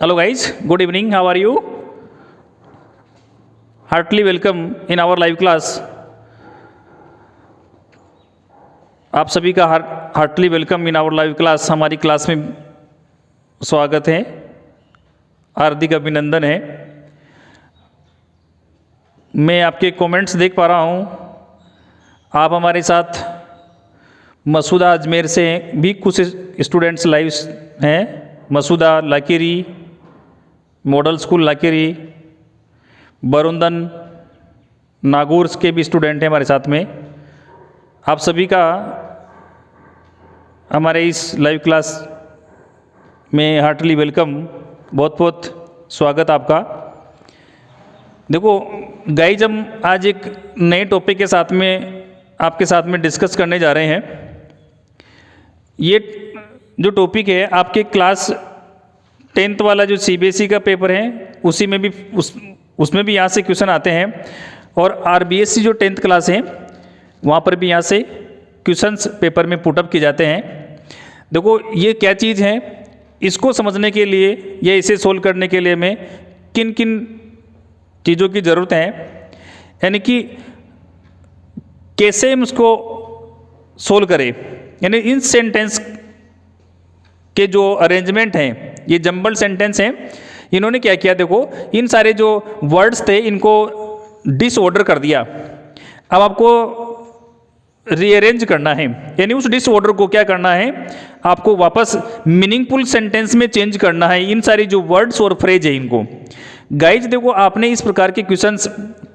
Hello guys, good evening. How are you? Heartily welcome in our live class. आप सभी का heartily welcome in our live class. हमारी class में स्वागत है, हार्दिक अभिनंदन है। मैं आपके कमेंट्स देख पा रहा हूँ। आप हमारे साथ मसूदा अजमेर से भी कुछ स्टूडेंट्स लाइव हैं। मसूदा लाकेरी, मॉडल स्कूल लाकेरी, बरुंदन, नागौर के भी स्टूडेंट हैं हमारे साथ में। आप सभी का हमारे इस लाइव क्लास में हार्टली वेलकम, बहुत बहुत स्वागत आपका। देखो गाइज, हम आज एक नए टॉपिक के साथ में आपके साथ में डिस्कस करने जा रहे हैं। ये जो टॉपिक है आपके क्लास 10th वाला जो CBSE का पेपर है उसी में भी उसमें भी यहाँ से क्वेश्चन आते हैं, और RBSE जो 10th क्लास है वहाँ पर भी यहाँ से क्वेश्चंस पेपर में पुटअप किए जाते हैं। देखो ये क्या चीज़ है, इसको समझने के लिए या इसे सोल्व करने के लिए हमें किन किन चीज़ों की ज़रूरत है, यानी कि कैसे हम उसको सोल्व करें। यानी इन सेंटेंस के जो अरेंजमेंट हैं, ये जंबल सेंटेंस हैं, इन्होंने क्या किया, देखो इन सारे जो वर्ड्स थे इनको डिसऑर्डर कर दिया। अब आपको रीअरेंज करना है, यानी उस डिसऑर्डर को क्या करना है, आपको वापस मीनिंगफुल सेंटेंस में चेंज करना है। इन सारी जो वर्ड्स और फ्रेज है इनको। गाइज देखो, आपने इस प्रकार के क्वेश्चंस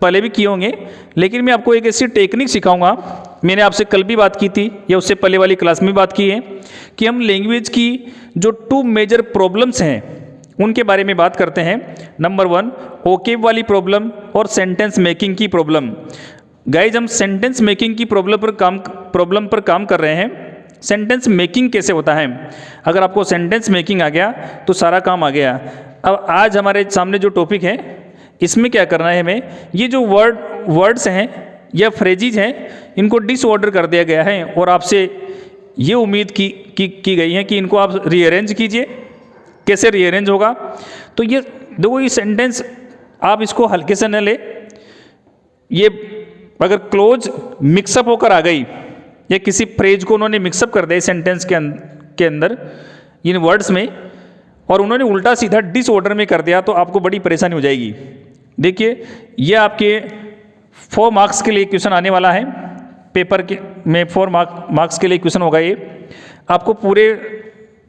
पहले भी किए होंगे, लेकिन मैं आपको एक ऐसी टेक्निक सिखाऊंगा। मैंने आपसे कल भी बात की थी या उससे पहले वाली क्लास में बात की है कि हम लैंग्वेज की जो 2 मेजर प्रॉब्लम्स हैं उनके बारे में बात करते हैं। नंबर 1 ओकेब वाली प्रॉब्लम और सेंटेंस मेकिंग की प्रॉब्लम। गाइज हम सेंटेंस मेकिंग की प्रॉब्लम पर काम कर रहे हैं। सेंटेंस मेकिंग कैसे होता है, अगर आपको सेंटेंस मेकिंग आ गया तो सारा काम आ गया। अब आज हमारे सामने जो टॉपिक है इसमें क्या करना है हमें, ये जो वर्ड्स हैं या फ्रेजेज हैं इनको डिसऑर्डर कर दिया गया है, और आपसे ये उम्मीद की गई है कि इनको आप रीअरेंज कीजिए। कैसे रीअरेंज होगा, तो ये देखो ये सेंटेंस आप इसको हल्के से न ले, ये अगर क्लोज मिक्सअप होकर आ गई या किसी फ्रेज को उन्होंने मिक्सअप कर दिया सेंटेंस के अंदर इन वर्ड्स में, और उन्होंने उल्टा सीधा डिसऑर्डर में कर दिया, तो आपको बड़ी परेशानी हो जाएगी। देखिए ये आपके 4 मार्क्स के लिए क्वेश्चन आने वाला है। पेपर के में 4 मार्क्स के लिए क्वेश्चन होगा। ये आपको पूरे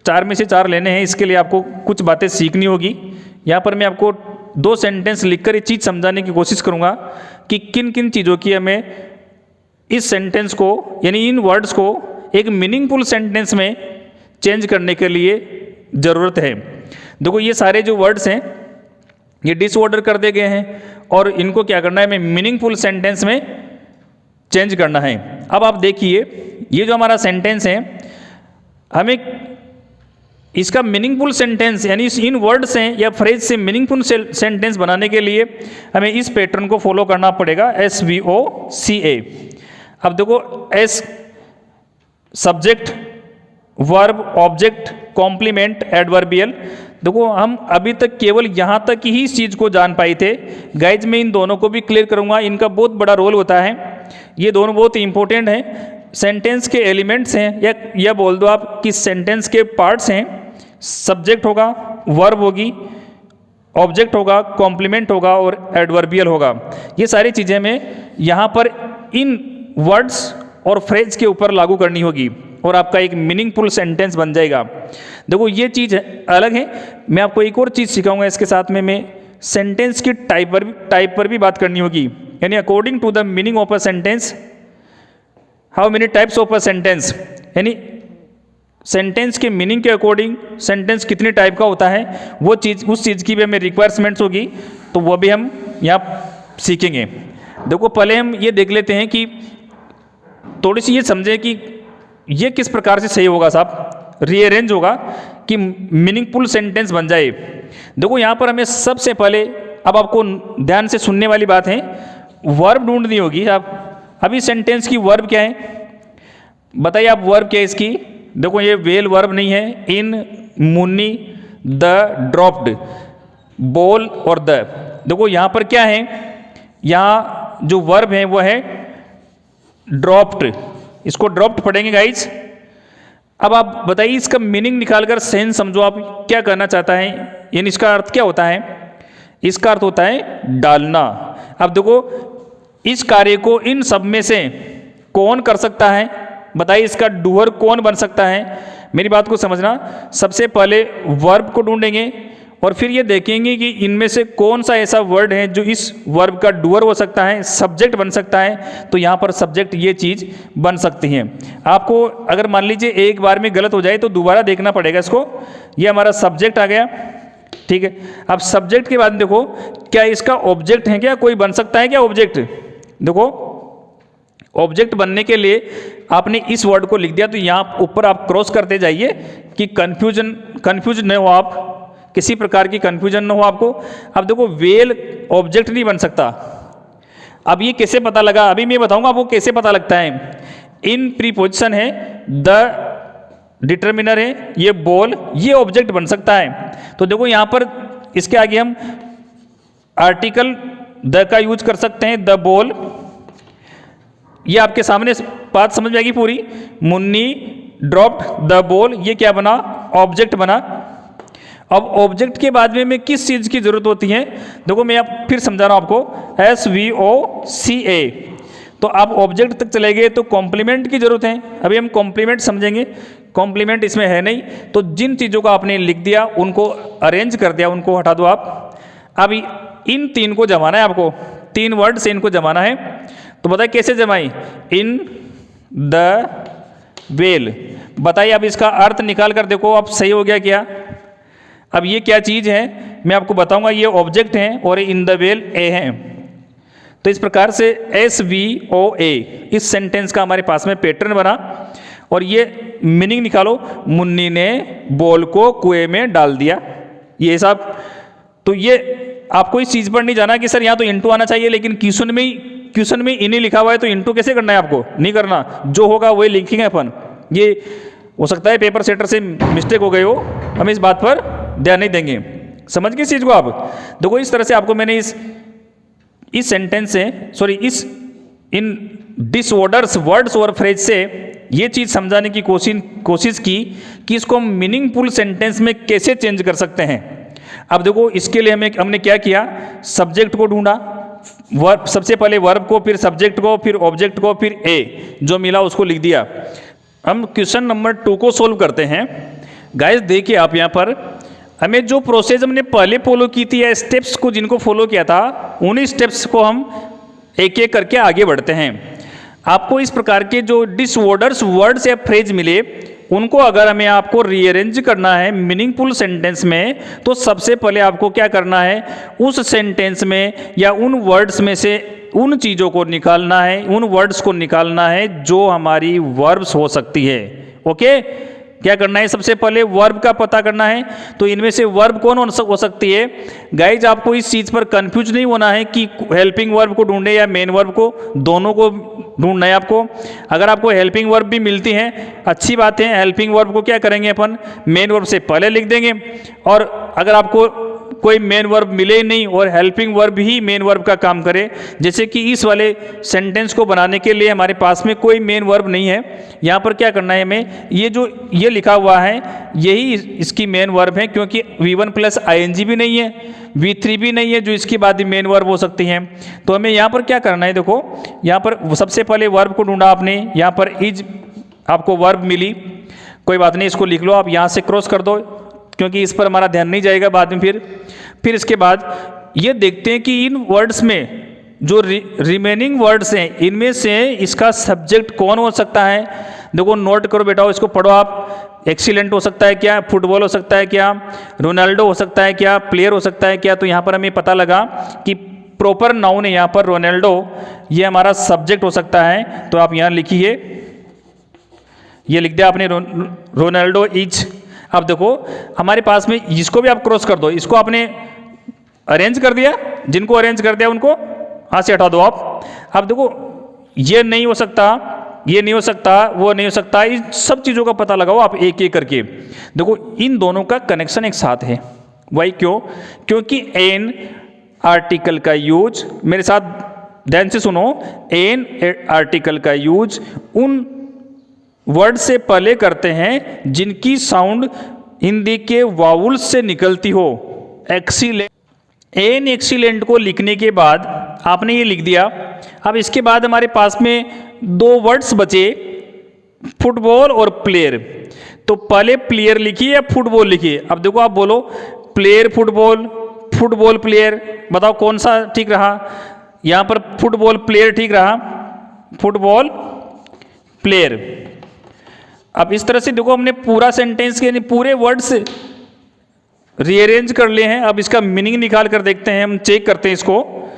4 में से 4 लेने हैं। इसके लिए आपको कुछ बातें सीखनी होगी। यहाँ पर मैं आपको 2 सेंटेंस लिखकर ये चीज़ समझाने की कोशिश करूँगा कि किन किन चीज़ों की हमें इस सेंटेंस को, यानी इन वर्ड्स को एक मीनिंगफुल सेंटेंस में चेंज करने के लिए ज़रूरत है। देखो ये सारे जो वर्ड्स हैं ये डिसऑर्डर कर दिए गए हैं, और इनको क्या करना है, हमें मीनिंगफुल सेंटेंस में चेंज करना है। अब आप देखिए ये जो हमारा सेंटेंस है, हमें इसका मीनिंगफुल सेंटेंस यानी इन वर्ड से या फ्रेज से मीनिंगफुल सेंटेंस बनाने के लिए हमें इस पैटर्न को फॉलो करना पड़ेगा, SVOCA। अब देखो S subject, verb, object, complement, adverbial. देखो हम अभी तक केवल यहाँ तक ही इस चीज़ को जान पाए थे। गाइज मैं इन दोनों को भी क्लियर करूँगा, इनका बहुत बड़ा रोल होता है। ये दोनों बहुत इंपॉर्टेंट हैं, सेंटेंस के एलिमेंट्स हैं, या बोल दो आप कि सेंटेंस के पार्ट्स हैं। सब्जेक्ट होगा, वर्ब होगी, ऑब्जेक्ट होगा, कॉम्प्लीमेंट होगा और एडवर्बियल होगा। ये सारी चीज़ें हमें यहाँ पर इन वर्ड्स और फ्रेज के ऊपर लागू करनी होगी, और आपका एक मीनिंगफुल सेंटेंस बन जाएगा। देखो ये चीज़ अलग है। मैं आपको एक और चीज़ सिखाऊंगा इसके साथ में, मैं सेंटेंस की टाइप पर भी बात करनी होगी, यानी according to the meaning of a sentence how many types of a sentence, यानी सेंटेंस के मीनिंग के अकॉर्डिंग सेंटेंस कितने टाइप का होता है, वो चीज़ उस चीज़ की भी हमें रिक्वायरमेंट्स होगी, तो वो भी हम यहाँ सीखेंगे। देखो पहले हम ये देख लेते हैं कि थोड़ी सी ये समझें कि ये किस प्रकार से सही होगा साहब, रीअरेंज होगा कि मीनिंगफुल सेंटेंस बन जाए। देखो यहाँ पर हमें सबसे पहले, अब आपको ध्यान से सुनने वाली बात है, वर्ब ढूंढनी होगी। आप अभी सेंटेंस की वर्ब क्या है, बताइए आप वर्ब क्या है इसकी। देखो ये वेल वर्ब नहीं है, इन, मुन्नी, द ड्रॉप्ड, बॉल और द। देखो यहाँ पर क्या है, यहाँ जो वर्ब है वो है ड्रॉप्ड, इसको ड्रॉप्ड पढ़ेंगे गाइज। अब आप बताइए इसका मीनिंग निकालकर सेंस समझो, आप क्या करना चाहता है, यानी इसका अर्थ क्या होता है। इसका अर्थ होता है डालना। अब देखो इस कार्य को इन सब में से कौन कर सकता है, बताइए इसका डूअर कौन बन सकता है। मेरी बात को समझना, सबसे पहले वर्ब को ढूंढेंगे और फिर ये देखेंगे कि इनमें से कौन सा ऐसा वर्ड है जो इस वर्ब का डूअर हो सकता है, सब्जेक्ट बन सकता है। तो यहाँ पर सब्जेक्ट ये चीज़ बन सकती है। आपको अगर मान लीजिए एक बार में गलत हो जाए तो दोबारा देखना पड़ेगा इसको। ये हमारा सब्जेक्ट आ गया, ठीक है। अब सब्जेक्ट के बाद देखो क्या इसका ऑब्जेक्ट है, क्या कोई बन सकता है क्या ऑब्जेक्ट। देखो ऑब्जेक्ट बनने के लिए आपने इस वर्ड को लिख दिया, तो यहाँ ऊपर आप क्रॉस करते जाइए कि कंफ्यूज न हो आप, किसी प्रकार की कंफ्यूजन न हो आपको। अब देखो वेल ऑब्जेक्ट नहीं बन सकता। अब ये कैसे पता लगा, अभी मैं बताऊंगा आपको कैसे पता लगता है। इन प्रीपोजिशन है, द डिटर्मिनर है, ये बॉल, ये ऑब्जेक्ट बन सकता है। तो देखो यहाँ पर इसके आगे हम आर्टिकल द का यूज कर सकते हैं, द बॉल। ये आपके सामने बात समझ में आएगी पूरी। मुन्नी ड्रॉप्ड द बॉल, ये क्या बना, ऑब्जेक्ट बना। अब ऑब्जेक्ट के बाद में किस चीज़ की जरूरत होती है, देखो मैं अब फिर समझा रहा हूं आपको, SVOCA। तो आप ऑब्जेक्ट तक चले गए तो कॉम्प्लीमेंट की जरूरत है। अभी हम कॉम्प्लीमेंट समझेंगे, कॉम्प्लीमेंट इसमें है नहीं। तो जिन चीज़ों को आपने लिख दिया उनको अरेंज कर दिया, उनको हटा दो आप। अब इन तीन को जमाना है आपको, तीन वर्ड से इनको जमाना है। तो बताइए कैसे जमाई, इन द वेल। बताइए अब इसका अर्थ निकाल कर देखो, अब सही हो गया क्या। अब ये क्या चीज़ है मैं आपको बताऊंगा, ये ऑब्जेक्ट हैं और इन द वेल ए हैं। तो इस प्रकार से SVOA इस सेंटेंस का हमारे पास में पैटर्न बना। और ये मीनिंग निकालो, मुन्नी ने बॉल को कुएं में डाल दिया, ये सब। तो ये आपको इस चीज़ पर नहीं जाना कि सर यहाँ तो इंटू आना चाहिए, लेकिन क्वेश्चन में इन ही लिखा हुआ है तो इंटू कैसे करना है, आपको नहीं करना, जो होगा वही लिखेंगे अपन। ये हो सकता है पेपर सेटर से मिस्टेक हो गई हो, हम इस बात पर ध्यान नहीं देंगे। समझ गए इस चीज़ को आप। देखो इस तरह से आपको मैंने इस सेंटेंस से, सॉरी इस इन डिसऑर्डर्स वर्ड्स और फ्रेज से ये चीज़ समझाने की कोशिश की कि इसको हम मीनिंगफुल सेंटेंस में कैसे चेंज कर सकते हैं। अब देखो इसके लिए हमने क्या किया, सब्जेक्ट को ढूंढा, वर्ब सबसे पहले वर्ब को, फिर सब्जेक्ट को, फिर ऑब्जेक्ट को, फिर ए जो मिला उसको लिख दिया। हम क्वेश्चन नंबर 2 को सोल्व करते हैं। गाइस देखिए आप यहाँ पर हमें जो प्रोसेस हमने पहले फॉलो की थी या स्टेप्स को जिनको फॉलो किया था, उन्हीं स्टेप्स को हम एक एक करके आगे बढ़ते हैं। आपको इस प्रकार के जो डिसऑर्डर्स वर्ड्स या फ्रेज मिले उनको अगर हमें आपको रीअरेंज करना है मीनिंगफुल सेंटेंस में, तो सबसे पहले आपको क्या करना है, उस सेंटेंस में या उन वर्ड्स में से उन चीज़ों को निकालना है, उन वर्ड्स को निकालना है जो हमारी वर्ब्स हो सकती है। ओके, क्या करना है, सबसे पहले वर्ब का पता करना है। तो इनमें से वर्ब कौन हो सकती है। गाइज आपको इस चीज़ पर कंफ्यूज नहीं होना है कि हेल्पिंग वर्ब को ढूंढे या मेन वर्ब को, दोनों को ढूंढना है आपको। अगर आपको हेल्पिंग वर्ब भी मिलती हैं अच्छी बात है, हेल्पिंग वर्ब को क्या करेंगे अपन, मेन वर्ब से पहले लिख देंगे। और अगर आपको कोई मेन वर्ब मिले ही नहीं और हेल्पिंग वर्ब ही मेन वर्ब का काम करे, जैसे कि इस वाले सेंटेंस को बनाने के लिए हमारे पास में कोई मेन वर्ब नहीं है, यहाँ पर क्या करना है हमें, ये जो ये लिखा हुआ है यही इसकी मेन वर्ब है, क्योंकि V1 प्लस ING भी नहीं है, V3 भी नहीं है जो इसके बाद ही मेन वर्ब हो सकती हैं। तो हमें यहाँ पर क्या करना है, देखो यहाँ पर सबसे पहले वर्ब को ढूंढा आपने, यहाँ पर इज आपको वर्ब मिली, कोई बात नहीं इसको लिख लो आप, यहाँ से क्रॉस कर दो क्योंकि इस पर हमारा ध्यान नहीं जाएगा बाद में। फिर इसके बाद ये देखते हैं कि इन वर्ड्स में जो रिमेनिंग वर्ड्स हैं इनमें से इसका सब्जेक्ट कौन हो सकता है। देखो नोट करो बेटा, इसको पढ़ो आप। एक्सीलेंट हो सकता है क्या, फुटबॉल हो सकता है क्या, रोनाल्डो हो सकता है क्या, प्लेयर हो सकता है क्या। तो यहाँ पर हमें पता लगा कि प्रॉपर नाउन है यहाँ पर रोनाल्डो, ये हमारा सब्जेक्ट हो सकता है। तो आप यहाँ लिखिए, ये लिख दिया आपने रोनाल्डो इज। अब देखो हमारे पास में इसको भी आप क्रॉस कर दो, इसको आपने अरेंज कर दिया, जिनको अरेंज कर दिया उनको हाथ से हटा दो आप। अब देखो ये नहीं हो सकता ये नहीं हो सकता, वो नहीं हो सकता, इन सब चीज़ों का पता लगाओ आप एक एक करके। देखो इन दोनों का कनेक्शन एक साथ है। वही क्यों? क्योंकि एन आर्टिकल का यूज, मेरे साथ ध्यान से सुनो, एन आर्टिकल का यूज उन वर्ड से पहले करते हैं जिनकी साउंड हिंदी के वाउल से निकलती हो। एक्सीलेंट, एन एक्सीलेंट को लिखने के बाद आपने ये लिख दिया। अब इसके बाद हमारे पास में दो वर्ड्स बचे, फुटबॉल और प्लेयर। तो पहले प्लेयर लिखिए या फुटबॉल लिखिए? अब देखो आप बोलो प्लेयर फुटबॉल, फुटबॉल प्लेयर, बताओ कौन सा ठीक रहा? यहाँ पर फुटबॉल प्लेयर ठीक रहा, फुटबॉल प्लेयर। अब इस तरह से देखो हमने पूरा सेंटेंस के पूरे वर्ड्स रीअरेंज कर लिए हैं। अब इसका मीनिंग निकाल कर देखते हैं, हम चेक करते हैं इसको।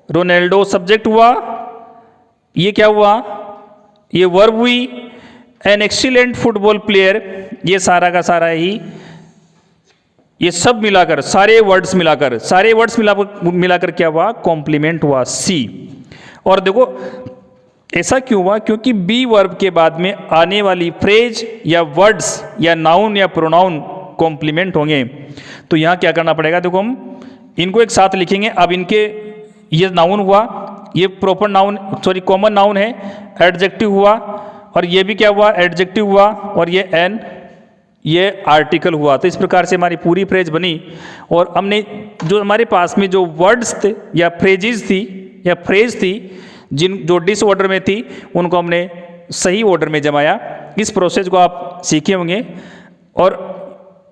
रोनाल्डो सब्जेक्ट हुआ, ये क्या हुआ? ये वर्ब हुई। एन एक्सीलेंट फुटबॉल प्लेयर, ये सारा का सारा ही, ये सब मिलाकर, सारे वर्ड्स मिलाकर क्या हुआ? कॉम्प्लीमेंट हुआ, सी। और देखो ऐसा क्यों हुआ? क्योंकि बी वर्ब के बाद में आने वाली फ्रेज या वर्ड्स या नाउन या प्रोनाउन कॉम्प्लीमेंट होंगे। तो यहाँ क्या करना पड़ेगा? देखो हम इनको एक साथ लिखेंगे। अब इनके, ये नाउन हुआ, ये proper noun, sorry common noun है, एडजेक्टिव हुआ, और ये भी क्या हुआ? एडजेक्टिव हुआ, और ये एन, ये आर्टिकल हुआ। तो इस प्रकार से हमारी पूरी फ्रेज बनी। और हमने जो हमारे पास में जो वर्ड्स थे या फ्रेजेस थी या फ्रेज थी जो डिसऑर्डर में थी, उनको हमने सही ऑर्डर में जमाया। इस प्रोसेस को आप सीखे होंगे। और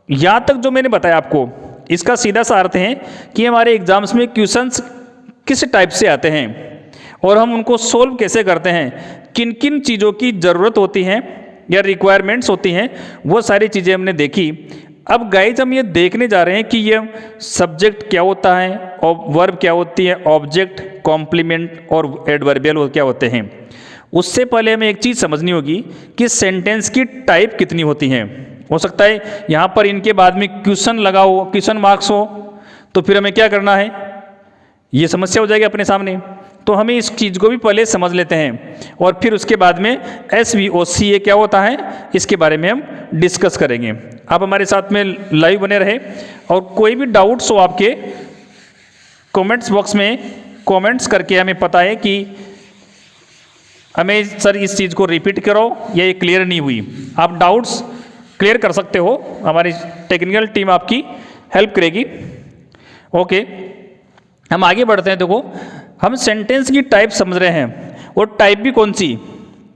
यहाँ तक जो मैंने बताया आपको, इसका सीधा सा अर्थ है कि हमारे एग्जाम्स में क्वेश्चंस किस टाइप से आते हैं और हम उनको सोल्व कैसे करते हैं, किन किन चीज़ों की ज़रूरत होती है या रिक्वायरमेंट्स होती हैं, वो सारी चीज़ें हमने देखी। अब गाइज हम ये देखने जा रहे हैं कि ये सब्जेक्ट क्या होता है और वर्ब क्या होती है, ऑब्जेक्ट, कॉम्प्लीमेंट और एडवर्बियल क्या होते हैं। उससे पहले हमें एक चीज़ समझनी होगी कि सेंटेंस की टाइप कितनी होती हैं। हो सकता है यहाँ पर इनके बाद में क्वेश्चन लगा हो, क्वेश्चन मार्क्स हो, तो फिर हमें क्या करना है, ये समस्या हो जाएगी अपने सामने। तो हमें इस चीज़ को भी पहले समझ लेते हैं और फिर उसके बाद में SVOCA क्या होता है, इसके बारे में हम डिस्कस करेंगे। आप हमारे साथ में लाइव बने रहे, और कोई भी डाउट्स हो आपके कमेंट्स बॉक्स में कमेंट्स करके हमें पता है कि हमें सर इस चीज़ को रिपीट करो या ये क्लियर नहीं हुई। आप डाउट्स क्लियर कर सकते हो, हमारी टेक्निकल टीम आपकी हेल्प करेगी। ओके, हम आगे बढ़ते हैं। देखो हम सेंटेंस की टाइप समझ रहे हैं, और टाइप भी कौन सी,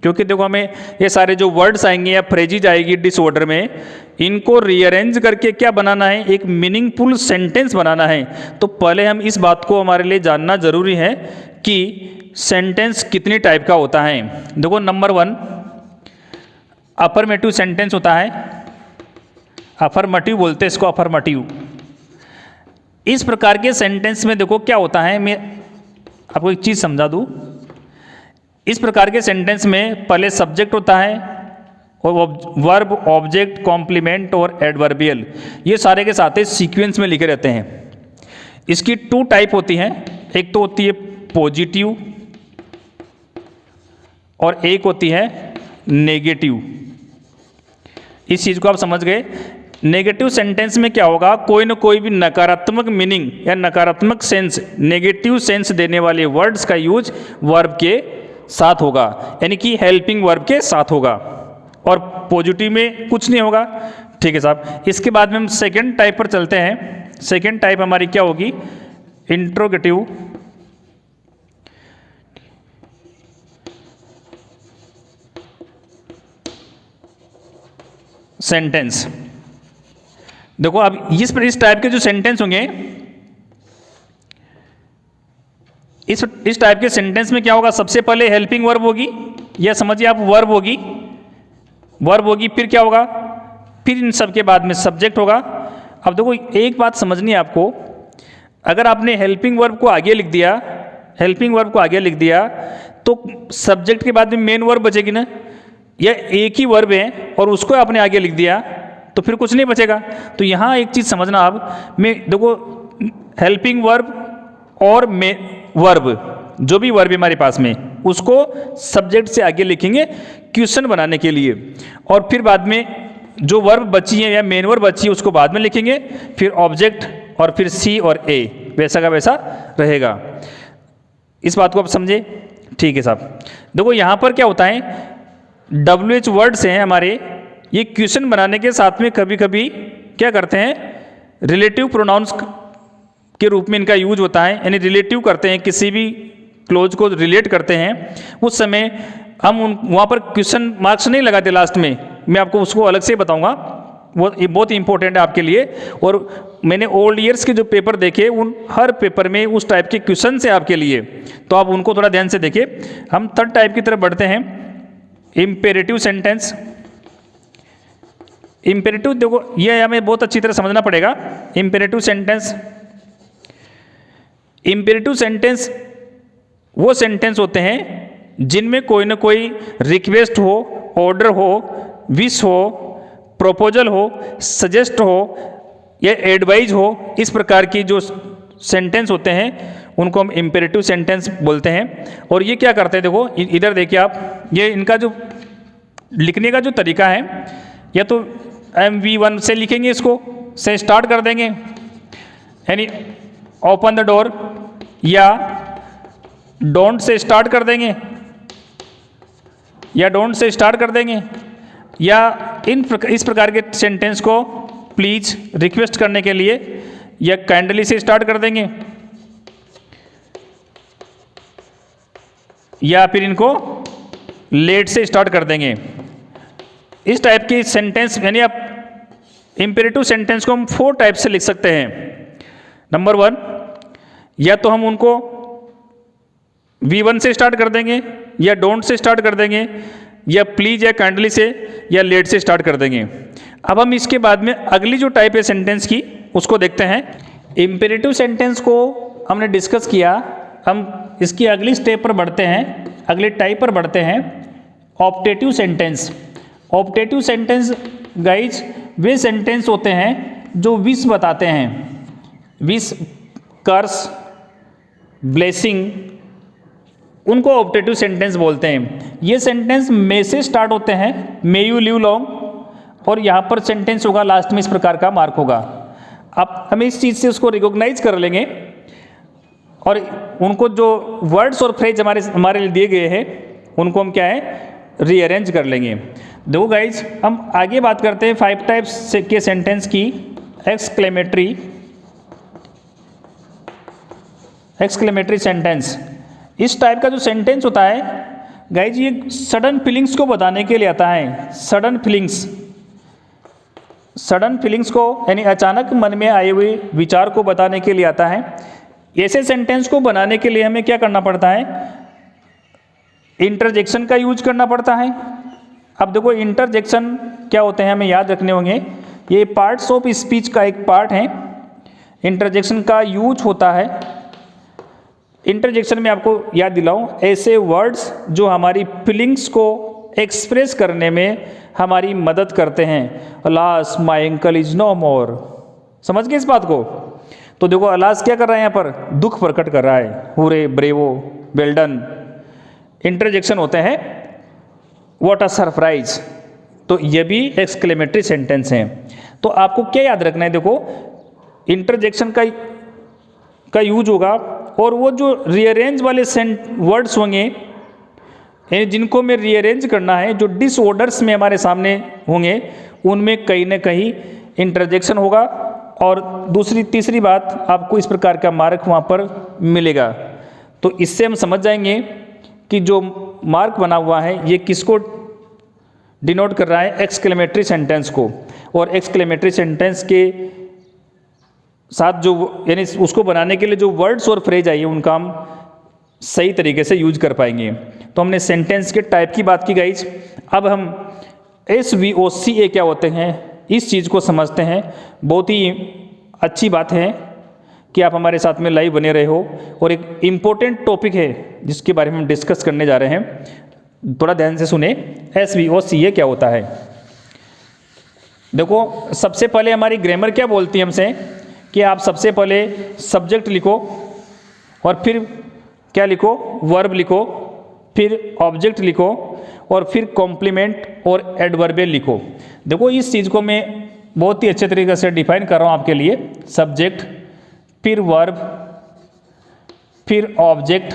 क्योंकि देखो हमें ये सारे जो वर्ड्स आएंगे या फ्रेजेज आएगी डिसऑर्डर में, इनको रीअरेंज करके क्या बनाना है, एक मीनिंगफुल सेंटेंस बनाना है। तो पहले हम इस बात को हमारे लिए जानना जरूरी है कि सेंटेंस कितनी टाइप का होता है। देखो नंबर 1 अफर्मेटिव सेंटेंस होता है, अफर्मेटिव बोलते हैं इसको, अफर्मेटिव। इस प्रकार के सेंटेंस में देखो क्या होता है, मैं आपको एक चीज़ समझा दूँ। इस प्रकार के सेंटेंस में पहले सब्जेक्ट होता है और वर्ब, ऑब्जेक्ट, कॉम्प्लीमेंट और एडवर्बियल, ये सारे के साथ सीक्वेंस में लिखे रहते हैं। इसकी 2 टाइप होती हैं, एक तो होती है पॉजिटिव और एक होती है नेगेटिव। इस चीज़ को आप समझ गए। नेगेटिव सेंटेंस में क्या होगा, कोई ना कोई भी नकारात्मक मीनिंग या नकारात्मक सेंस, नेगेटिव सेंस देने वाले वर्ड्स का यूज वर्ब के साथ होगा, यानी कि हेल्पिंग वर्ब के साथ होगा, और पॉजिटिव में कुछ नहीं होगा। ठीक है साहब। इसके बाद में हम सेकंड टाइप पर चलते हैं। सेकंड टाइप हमारी क्या होगी, इंट्रोगेटिव सेंटेंस। देखो अब इस टाइप के जो सेंटेंस होंगे, इस टाइप के सेंटेंस में क्या होगा, सबसे पहले हेल्पिंग वर्ब होगी, या समझिए आप वर्ब होगी, फिर क्या होगा, फिर इन सब के बाद में सब्जेक्ट होगा। अब देखो एक बात समझनी है आपको, अगर आपने हेल्पिंग वर्ब को आगे लिख दिया तो सब्जेक्ट के बाद में मेन वर्ब बचेगी ना, या एक ही वर्ब है और उसको आपने आगे लिख दिया तो फिर कुछ नहीं बचेगा। तो यहाँ एक चीज़ समझना आप, मैं देखो हेल्पिंग वर्ब और वर्ब, जो भी वर्ब है हमारे पास में, उसको सब्जेक्ट से आगे लिखेंगे क्वेश्चन बनाने के लिए, और फिर बाद में जो वर्ब बची है या मेन वर्ब बची है उसको बाद में लिखेंगे, फिर ऑब्जेक्ट और फिर सी और ए, वैसा का वैसा रहेगा। इस बात को आप समझे? ठीक है साहब। देखो यहाँ पर क्या होता है, WH वर्ड्स हैं हमारे, ये क्वेश्चन बनाने के साथ में कभी कभी क्या करते हैं, रिलेटिव प्रोनाउंस के रूप में इनका यूज होता है, यानी रिलेटिव करते हैं, किसी भी क्लोज को रिलेट करते हैं। उस समय हम वहाँ पर क्वेश्चन मार्क्स नहीं लगाते लास्ट में, मैं आपको उसको अलग से बताऊँगा, वो ये बहुत इंपॉर्टेंट है आपके लिए। और मैंने ओल्ड ईयर्स के जो पेपर देखे, उन हर पेपर में उस टाइप के क्वेश्चन है आपके लिए, तो आप उनको थोड़ा ध्यान से देखिए। हम थर्ड टाइप की तरफ बढ़ते हैं, इम्पेरेटिव सेंटेंस। इम्पेरेटिव देखो ये हमें बहुत अच्छी तरह समझना पड़ेगा। इम्पेरेटिव सेंटेंस, इम्पेरेटिव सेंटेंस वो सेंटेंस होते हैं जिनमें कोई ना कोई रिक्वेस्ट हो, ऑर्डर हो, विश हो, प्रोपोजल हो, सजेस्ट हो या एडवाइज हो, इस प्रकार की जो सेंटेंस होते हैं उनको हम इम्पेरेटिव सेंटेंस बोलते हैं। और ये क्या करते हैं, देखो इधर देखिए आप, ये इनका जो लिखने का जो तरीका है, या तो MV1 से लिखेंगे, इसको से स्टार्ट कर देंगे, यानी ओपन द डोर, या डोंट से स्टार्ट कर देंगे, या डोंट से स्टार्ट कर देंगे, या इस प्रकार के सेंटेंस को प्लीज रिक्वेस्ट करने के लिए या काइंडली से स्टार्ट कर देंगे, या फिर इनको लेट से स्टार्ट कर देंगे। इस टाइप की सेंटेंस, यानी आप इम्पेरेटिव सेंटेंस को हम 4 टाइप से लिख सकते हैं। नंबर 1, या तो हम उनको V1 से स्टार्ट कर देंगे, या डोंट से स्टार्ट कर देंगे, या प्लीज या काइंडली से, या लेट से स्टार्ट कर देंगे। अब हम इसके बाद में अगली जो टाइप है सेंटेंस की, उसको देखते हैं। इम्पेरेटिव सेंटेंस को हमने डिस्कस किया, हम इसकी अगली स्टेप पर बढ़ते हैं, अगले टाइप पर बढ़ते हैं, optative sentence. Optative sentence guys वे सेंटेंस होते हैं जो विश बताते हैं, विश, कर्स, ब्लेसिंग, उनको ऑप्टेटिव सेंटेंस बोलते हैं। ये सेंटेंस मे से स्टार्ट होते हैं, मे यू लिव लॉन्ग, और यहाँ पर सेंटेंस होगा लास्ट में इस प्रकार का मार्क होगा। अब हम इस चीज़ से उसको रिकॉग्नाइज कर लेंगे, और उनको जो वर्ड्स और फ्रेज हमारे लिए दिए गए हैं उनको हम क्या है, रीअरेंज कर लेंगे। देखो गाइज, हम आगे बात करते हैं 5 टाइप्स के सेंटेंस की। एक्सक्लेमेटरी सेंटेंस, इस टाइप का जो सेंटेंस होता है गाइज, ये सडन फीलिंग्स को बताने के लिए आता है। सडन फीलिंग्स को, यानी अचानक मन में आए हुए विचार को बताने के लिए आता है। ऐसे सेंटेंस को बनाने के लिए हमें क्या करना पड़ता है, इंटरजेक्शन का यूज करना पड़ता है। अब देखो इंटरजेक्शन क्या होते हैं, हमें याद रखने होंगे, ये पार्ट्स ऑफ स्पीच का एक पार्ट है। इंटरजेक्शन का यूज होता है, इंटरजेक्शन में आपको याद दिलाऊं, ऐसे वर्ड्स जो हमारी फीलिंग्स को एक्सप्रेस करने में हमारी मदद करते हैं। Alas my uncle is no more, समझ गए इस बात को? तो देखो अलास क्या कर रहा है, यहाँ पर दुख प्रकट कर रहा है, हुरे, ब्रेवो, वेल डन। इंटरजेक्शन होते हैं व्हाट अ सरप्राइज, तो ये भी एक्सक्लेमेटरी सेंटेंस हैं। तो आपको क्या याद रखना है, देखो इंटरजेक्शन का यूज होगा, और वो जो रीअरेंज वाले वर्ड्स होंगे, जिनको में रीअरेंज करना है, जो डिसऑर्डर्स में हमारे सामने होंगे, उनमें कहीं ना कहीं इंटरजेक्शन होगा। और तीसरी बात, आपको इस प्रकार का मार्क वहाँ पर मिलेगा। तो इससे हम समझ जाएंगे कि जो मार्क बना हुआ है ये किसको डिनोट कर रहा है, एक्सक्लेमेटरी सेंटेंस को। और एक्सक्लेमेटरी सेंटेंस के साथ जो, यानी उसको बनाने के लिए जो वर्ड्स और फ्रेज आइए उनका हम सही तरीके से यूज कर पाएंगे। तो हमने सेंटेंस के टाइप की बात की गाइज। अब हम SVOCA क्या होते हैं इस चीज़ को समझते हैं। बहुत ही अच्छी बात है कि आप हमारे साथ में लाइव बने रहे हो, और एक इम्पोर्टेंट टॉपिक है जिसके बारे में हम डिस्कस करने जा रहे हैं, थोड़ा ध्यान से सुने। SVOCA क्या होता है? देखो सबसे पहले हमारी ग्रामर क्या बोलती है हमसे कि आप सबसे पहले सब्जेक्ट लिखो, और फिर क्या लिखो, वर्ब लिखो, फिर ऑब्जेक्ट लिखो और फिर कॉम्प्लीमेंट और एडवर्बियल लिखो। देखो इस चीज़ को मैं बहुत ही अच्छे तरीके से डिफाइन कर रहा हूँ आपके लिए। सब्जेक्ट, फिर वर्ब, फिर ऑब्जेक्ट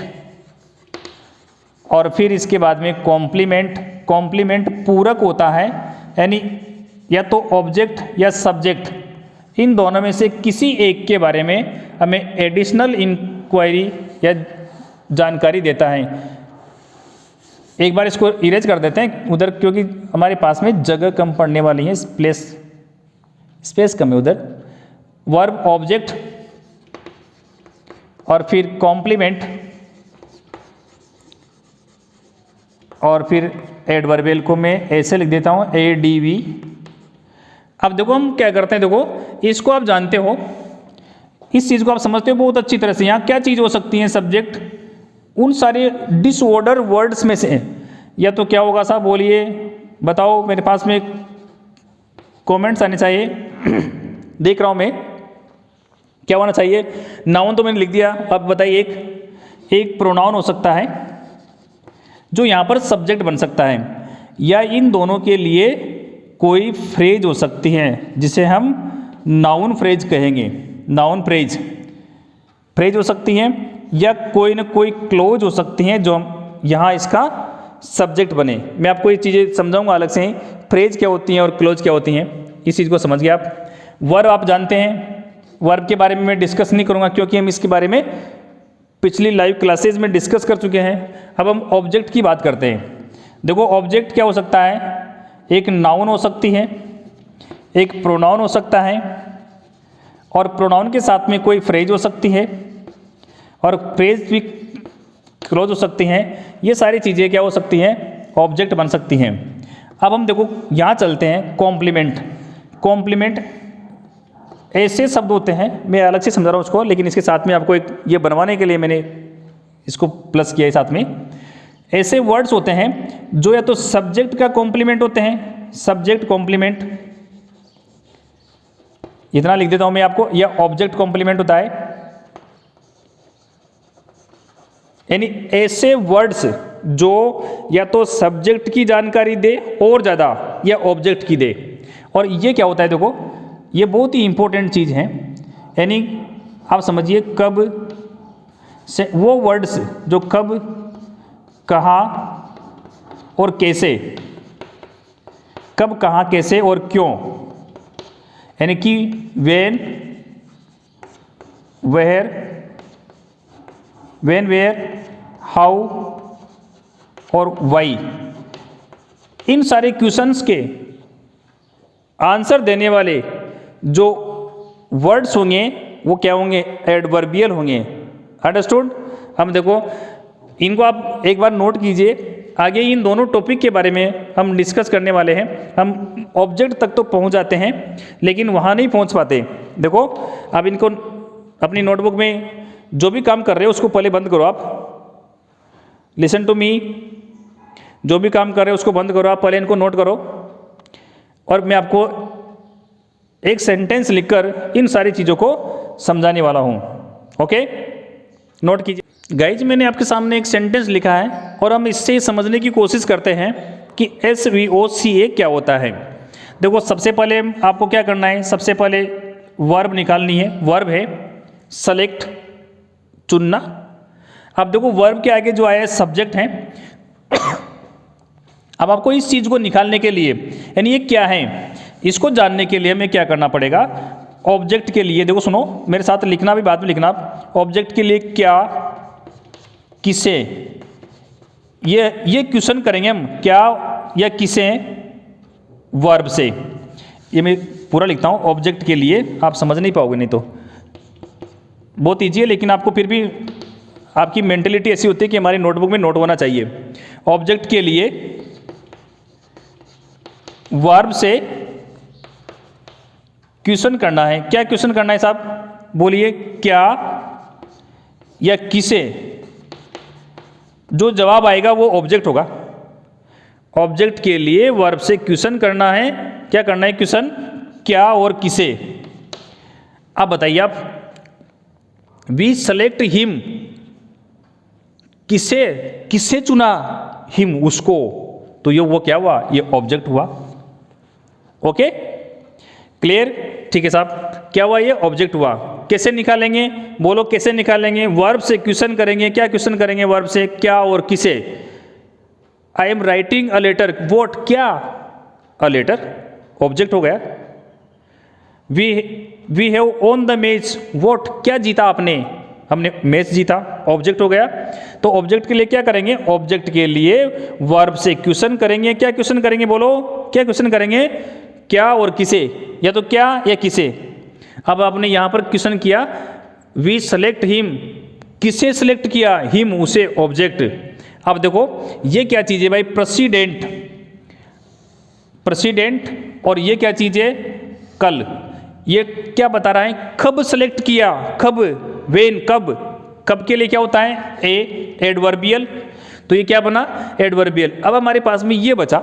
और फिर इसके बाद में कॉम्प्लीमेंट। कॉम्प्लीमेंट पूरक होता है, यानी या तो ऑब्जेक्ट या सब्जेक्ट, इन दोनों में से किसी एक के बारे में हमें एडिशनल इंक्वायरी या जानकारी देता है। एक बार इसको इरेज कर देते हैं उधर, क्योंकि हमारे पास में जगह कम पड़ने वाली है, स्पेस कम है उधर। वर्ब, ऑब्जेक्ट और फिर कॉम्प्लीमेंट और फिर एडवर्बियल को मैं ऐसे लिख देता हूँ ADV। अब देखो हम क्या करते हैं, देखो इसको आप जानते हो, इस चीज़ को आप समझते हो बहुत अच्छी तरह से। यहाँ क्या चीज़ हो सकती है, सब्जेक्ट उन सारे डिसऑर्डर वर्ड्स में से, या तो क्या होगा साहब बोलिए, बताओ, मेरे पास में कमेंट्स आने चाहिए देख रहा हूँ मैं, क्या होना चाहिए। नाउन तो मैंने लिख दिया, अब बताइए एक प्रोनाउन हो सकता है जो यहाँ पर सब्जेक्ट बन सकता है, या इन दोनों के लिए कोई फ्रेज हो सकती है जिसे हम नाउन फ्रेज कहेंगे। नाउन फ्रेज हो सकती हैं, या कोई न कोई क्लोज हो सकती हैं जो यहाँ इसका सब्जेक्ट बने। मैं आपको ये चीज़ें समझाऊंगा अलग से ही, फ्रेज क्या होती हैं और क्लोज क्या होती हैं, इस चीज़ को समझ गए आप। वर्ब आप जानते हैं, वर्ब के बारे में मैं डिस्कस नहीं करूँगा क्योंकि हम इसके बारे में पिछली लाइव क्लासेज में डिस्कस कर चुके हैं। अब हम ऑब्जेक्ट की बात करते हैं। देखो ऑब्जेक्ट क्या हो सकता है, एक नाउन हो सकती है, एक प्रोनाउन हो सकता है, और प्रोनाउन के साथ में कोई फ्रेज हो सकती है, और फ्रेज भी क्लोज हो सकती हैं। ये सारी चीज़ें क्या हो सकती हैं, ऑब्जेक्ट बन सकती हैं। अब हम देखो यहाँ चलते हैं, कॉम्प्लीमेंट ऐसे शब्द होते हैं, मैं अलग से समझा रहा हूँ उसको, लेकिन इसके साथ में आपको एक ये बनवाने के लिए मैंने इसको प्लस किया है साथ में। ऐसे वर्ड्स होते हैं जो या तो सब्जेक्ट का कॉम्प्लीमेंट होते हैं, सब्जेक्ट कॉम्प्लीमेंट, इतना लिख देता हूं मैं आपको, या ऑब्जेक्ट कॉम्प्लीमेंट होता है। यानी ऐसे वर्ड्स जो या तो सब्जेक्ट की जानकारी दे और ज़्यादा, या ऑब्जेक्ट की दे। और ये क्या होता है, देखो ये बहुत ही इंपॉर्टेंट चीज़ है। यानी आप समझिए, कब से वो वर्ड्स जो कब, कहाँ और कैसे, कब, कहाँ, कैसे और क्यों, यानी कि व्हेन, वेयर, हाउ और वाई, इन सारे क्वेश्चंस के आंसर देने वाले जो वर्ड्स होंगे वो क्या होंगे, एडवर्बियल होंगे। अंडरस्टूड। हम देखो इनको आप एक बार नोट कीजिए, आगे इन दोनों टॉपिक के बारे में हम डिस्कस करने वाले हैं। हम ऑब्जेक्ट तक तो पहुंच जाते हैं लेकिन वहां नहीं पहुंच पाते। देखो अब इनको अपनी नोटबुक में जो भी काम कर रहे हो उसको पहले बंद करो, आप लिसन टू मी, जो भी काम कर रहे हो उसको बंद करो, आप पहले इनको नोट करो, और मैं आपको एक सेंटेंस लिखकर इन सारी चीज़ों को समझाने वाला हूँ। ओके, नोट कीजिए। गाइज मैंने आपके सामने एक सेंटेंस लिखा है और हम इससे समझने की कोशिश करते हैं कि SVOCA क्या होता है। देखो सबसे पहले आपको क्या करना है, सबसे पहले वर्ब निकालनी है। वर्ब है सेलेक्ट, चुनना। अब देखो वर्ब के आगे जो आया है सब्जेक्ट है। अब आपको इस चीज़ को निकालने के लिए, यानी ये क्या है, इसको जानने के लिए हमें क्या करना पड़ेगा। ऑब्जेक्ट के लिए देखो सुनो, मेरे साथ लिखना भी बाद में लिखना। ऑब्जेक्ट के लिए क्या, किसे, ये क्वेश्चन करेंगे हम, क्या या किसे, वर्ब से। ये मैं पूरा लिखता हूँ ऑब्जेक्ट के लिए, आप समझ नहीं पाओगे नहीं तो। बहुत ईजी है लेकिन आपको फिर भी आपकी मेंटेलिटी ऐसी होती है कि हमारी नोटबुक में नोट होना चाहिए। ऑब्जेक्ट के लिए वर्ब से क्वेश्चन करना है। क्या क्वेश्चन करना है साहब, बोलिए, क्या या किसे। जो जवाब आएगा वो ऑब्जेक्ट होगा। ऑब्जेक्ट के लिए वर्ब से क्वेश्चन करना है। क्या करना है क्वेश्चन, क्या और किसे। अब बताइए आप, वी सेलेक्ट हिम, किसे किसे चुना, हिम, उसको, तो ये वो क्या हुआ, ये ऑब्जेक्ट हुआ। ओके, क्लियर, ठीक है साहब, क्या हुआ, ये ऑब्जेक्ट हुआ। कैसे निकालेंगे, बोलो कैसे निकालेंगे, वर्ब से क्वेश्चन करेंगे। क्या क्वेश्चन करेंगे वर्ब से, क्या और किसे। I am writing a letter, what, क्या, अ लेटर, ऑब्जेक्ट हो गया। We have won the match, what, क्या जीता आपने, हमने मैच जीता, ऑब्जेक्ट हो गया। तो ऑब्जेक्ट के लिए क्या करेंगे, ऑब्जेक्ट के लिए वर्ब से क्वेश्चन करेंगे। क्या क्वेश्चन करेंगे, बोलो क्या क्वेश्चन करेंगे, क्या और किसे, या तो क्या या किसे। अब आपने यहां पर क्वेश्चन किया, वी सेलेक्ट हिम, किसे सेलेक्ट किया, हिम, उसे, ऑब्जेक्ट। अब देखो ये क्या चीज है भाई, प्रेसिडेंट, प्रेसिडेंट, और ये क्या चीज है, कल। ये क्या बता रहा है, कब सेलेक्ट किया, कब, वेन, कब, कब के लिए क्या होता है, ए, एडवर्बियल। तो ये क्या बना, एडवर्बियल। अब हमारे पास में ये बचा,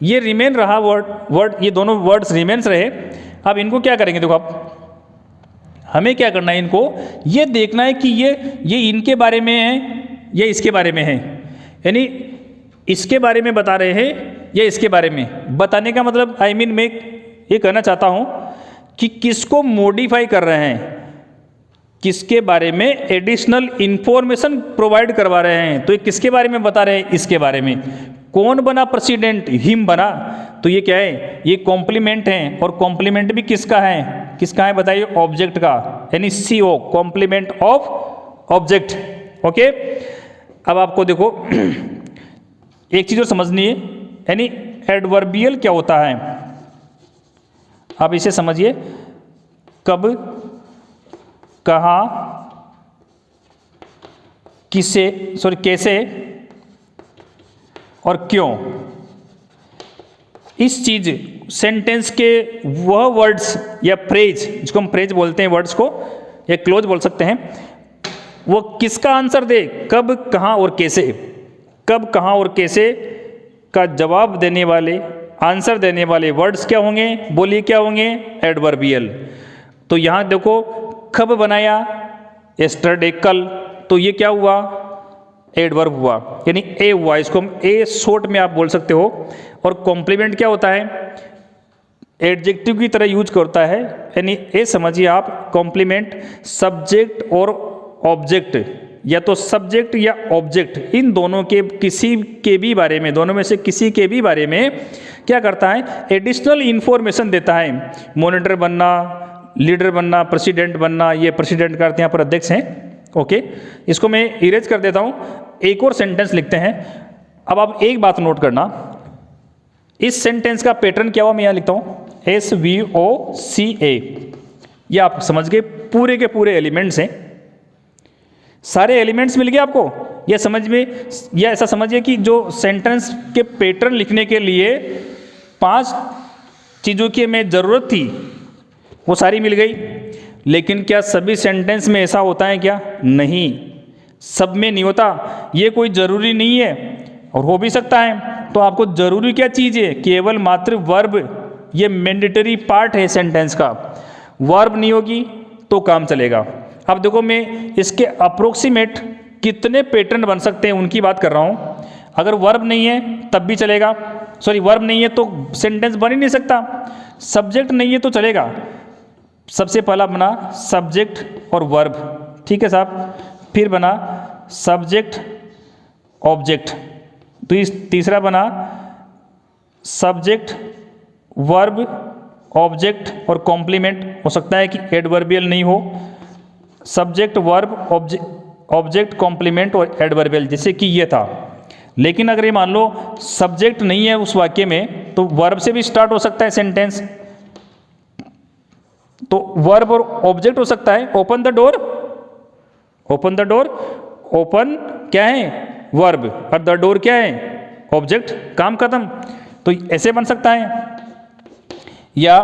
ये रिमेन रहा वर्ड, ये दोनों वर्ड्स रिमेन्स रहे। अब इनको क्या करेंगे, देखो आप, हमें क्या करना है, इनको ये देखना है कि ये इनके बारे में है या इसके बारे में है, यानी इसके बारे में बता रहे हैं या इसके बारे में। बताने का मतलब आई मीन मैं ये कहना चाहता हूं कि किसको मॉडिफाई कर रहे हैं, किसके बारे में एडिशनल इंफॉर्मेशन प्रोवाइड करवा रहे हैं। तो ये किसके बारे में बता रहे हैं, इसके बारे में। कौन बना प्रेसिडेंट, हिम बना, तो ये क्या है, ये कॉम्प्लीमेंट है, और कॉम्प्लीमेंट भी किसका है, किसका है बताइए, ऑब्जेक्ट का, यानी CO, complement of object. Okay, अब आपको देखो एक चीज और समझनी है, यानी एडवर्बियल क्या होता है, आप इसे समझिए, कब, कहाँ, किसे, सॉरी कैसे और क्यों। इस चीज सेंटेंस के वह वर्ड्स या फ्रेज, जिसको हम फ्रेज बोलते हैं वर्ड्स को, या क्लोज बोल सकते हैं, वो किसका आंसर दे, कब, कहाँ और कैसे। कब, कहाँ और कैसे का जवाब देने वाले, आंसर देने वाले वर्ड्स क्या होंगे, बोलिए क्या होंगे, एडवर्बियल। तो यहां देखो कब बनाया, यस्टरडे, कल, तो ये क्या हुआ, एडवर्ब हुआ, यानी ए हुआ। इसको हम ए शॉर्ट में आप बोल सकते हो। और कॉम्प्लीमेंट क्या होता है, एडजेक्टिव की तरह यूज करता है, यानी ए समझिए आप, कॉम्प्लीमेंट सब्जेक्ट और ऑब्जेक्ट, या तो सब्जेक्ट या ऑब्जेक्ट, इन दोनों के किसी के भी बारे में, दोनों में से किसी के भी बारे में क्या करता है, एडिशनल इंफॉर्मेशन देता है। मॉनिटर बनना, लीडर बनना, प्रेसिडेंट बनना, ये प्रेसिडेंट का अर्थ यहाँ पर अध्यक्ष हैं। ओके, इसको मैं इरेज कर देता हूँ, एक और सेंटेंस लिखते हैं। अब आप एक बात नोट करना, इस सेंटेंस का पैटर्न क्या हुआ, मैं यहाँ लिखता हूँ SVOCA, ये आप समझ गए, पूरे के पूरे एलिमेंट्स हैं, सारे एलिमेंट्स मिल गए आपको। यह समझ में, या ऐसा समझिए कि जो सेंटेंस के पैटर्न लिखने के लिए 5 चीज़ों की हमें ज़रूरत थी, वो सारी मिल गई। लेकिन क्या सभी सेंटेंस में ऐसा होता है क्या, नहीं, सब में नहीं होता, ये कोई ज़रूरी नहीं है, और हो भी सकता है। तो आपको ज़रूरी क्या चीज़ है, केवल मात्र वर्ब, ये मैंडेटरी पार्ट है सेंटेंस का। वर्ब नहीं होगी तो काम चलेगा। अब देखो मैं इसके अप्रोक्सीमेट कितने पैटर्न बन सकते हैं उनकी बात कर रहा हूँ। अगर वर्ब नहीं है तब भी चलेगा, सॉरी वर्ब नहीं है तो सेंटेंस बन ही नहीं सकता। सब्जेक्ट नहीं है तो चलेगा। सबसे पहला बना सब्जेक्ट और वर्ब, ठीक है साहब, फिर बना सब्जेक्ट ऑब्जेक्ट, तो इस तीसरा बना सब्जेक्ट वर्ब ऑब्जेक्ट और कॉम्प्लीमेंट। हो सकता है कि एडवर्बियल नहीं हो, सब्जेक्ट वर्ब ऑब्जेक्ट कॉम्प्लीमेंट और एडवर्बियल, जैसे कि ये था। लेकिन अगर ये मान लो सब्जेक्ट नहीं है उस वाक्य में तो वर्ब से भी स्टार्ट हो सकता है सेंटेंस, तो वर्ब और ऑब्जेक्ट हो सकता है। Open the door, open the door, open क्या है वर्ब और द डोर क्या है ऑब्जेक्ट, काम खत्म। तो ऐसे बन सकता है। या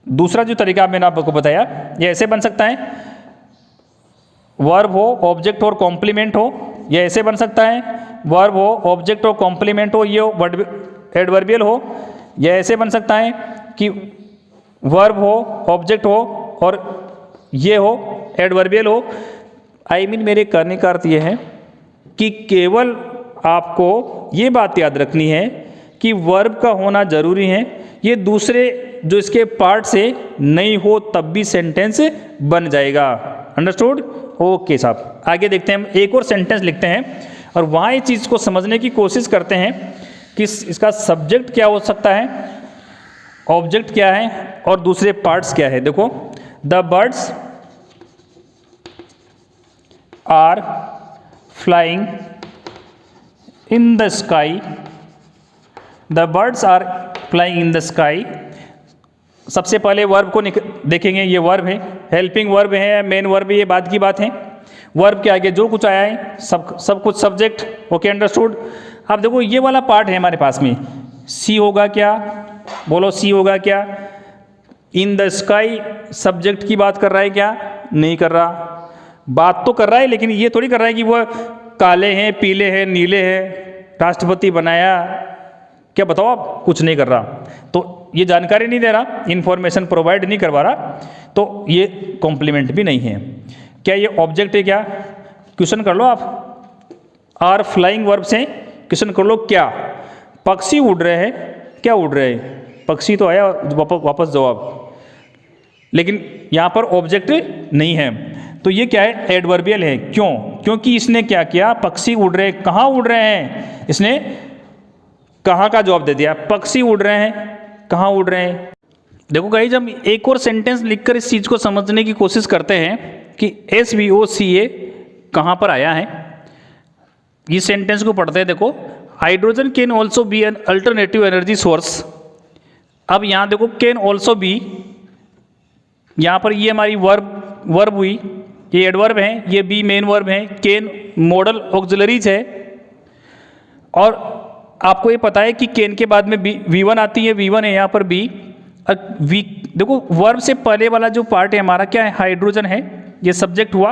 दूसरा जो तरीका मैंने आपको बताया ये ऐसे बन सकता है, वर्ब हो ऑब्जेक्ट और कॉम्प्लीमेंट हो, ये ऐसे बन सकता है, वर्ब हो ऑब्जेक्ट और कॉम्प्लीमेंट हो, ये एडवर्बियल हो। यह ऐसे बन सकता है कि वर्ब हो ऑब्जेक्ट हो और ये हो एडवर्बियल हो। मेरे कहने का अर्थ ये है कि केवल आपको ये बात याद रखनी है कि वर्ब का होना जरूरी है, ये दूसरे जो इसके पार्ट से नहीं हो तब भी सेंटेंस बन जाएगा। अंडरस्टूड? ओके साहब, आगे देखते हैं। हम एक और सेंटेंस लिखते हैं और वहाँ इस चीज़ को समझने की कोशिश करते हैं कि इसका सब्जेक्ट क्या हो सकता है, ऑब्जेक्ट क्या है और दूसरे पार्ट्स क्या है। देखो, the birds are flying in the sky, the birds are flying in the sky. सबसे पहले वर्ब को देखेंगे, ये वर्ब है, हेल्पिंग वर्ब है, मेन वर्ब है, ये बात की बात है। वर्ब के आगे जो कुछ आया है सब कुछ सब्जेक्ट। Okay, understood. अब देखो ये वाला पार्ट है हमारे पास में, सी होगा क्या, बोलो सी होगा क्या। इन द स्काई सब्जेक्ट की बात कर रहा है क्या? नहीं कर रहा। बात तो कर रहा है लेकिन ये थोड़ी कर रहा है कि वह काले हैं, पीले हैं, नीले हैं, राष्ट्रपति बनाया, क्या बताओ आप, कुछ नहीं कर रहा। तो ये जानकारी नहीं दे रहा, इंफॉर्मेशन प्रोवाइड नहीं करवा रहा, तो ये कॉम्प्लीमेंट भी नहीं है। क्या ये ऑब्जेक्ट है क्या? क्वेश्चन कर लो आप, आर फ्लाइंग वर्ब से क्वेश्चन कर लो, क्या पक्षी उड़ रहे हैं? क्या उड़ रहे हैं? पक्षी तो आया, वापस जवाब, लेकिन यहाँ पर ऑब्जेक्ट नहीं है। तो ये क्या है? एडवर्बियल है। क्यों? क्योंकि इसने क्या किया, पक्षी उड़ रहे, कहाँ उड़ रहे हैं, इसने कहाँ का जवाब दे दिया, पक्षी उड़ रहे हैं, कहाँ उड़ रहे हैं। देखो गाइस, हम एक और सेंटेंस लिखकर इस चीज़ को समझने की कोशिश करते हैं कि SVOCA कहाँ पर आया है। इस सेंटेंस को पढ़ते हैं। देखो, hydrogen can also B an alternative energy source. अब यहाँ देखो, कैन ऑल्सो बी, यहाँ पर ये हमारी वर्ब हुई, ये एडवर्ब है, ये बी मेन वर्ब है, कैन मॉडल ऑक्सिलरीज है। और आपको ये पता है कि कैन के बाद में V1 आती है, V1 है यहाँ पर बी। देखो, वर्ब से पहले वाला जो पार्ट है हमारा क्या है, हाइड्रोजन है, ये सब्जेक्ट हुआ।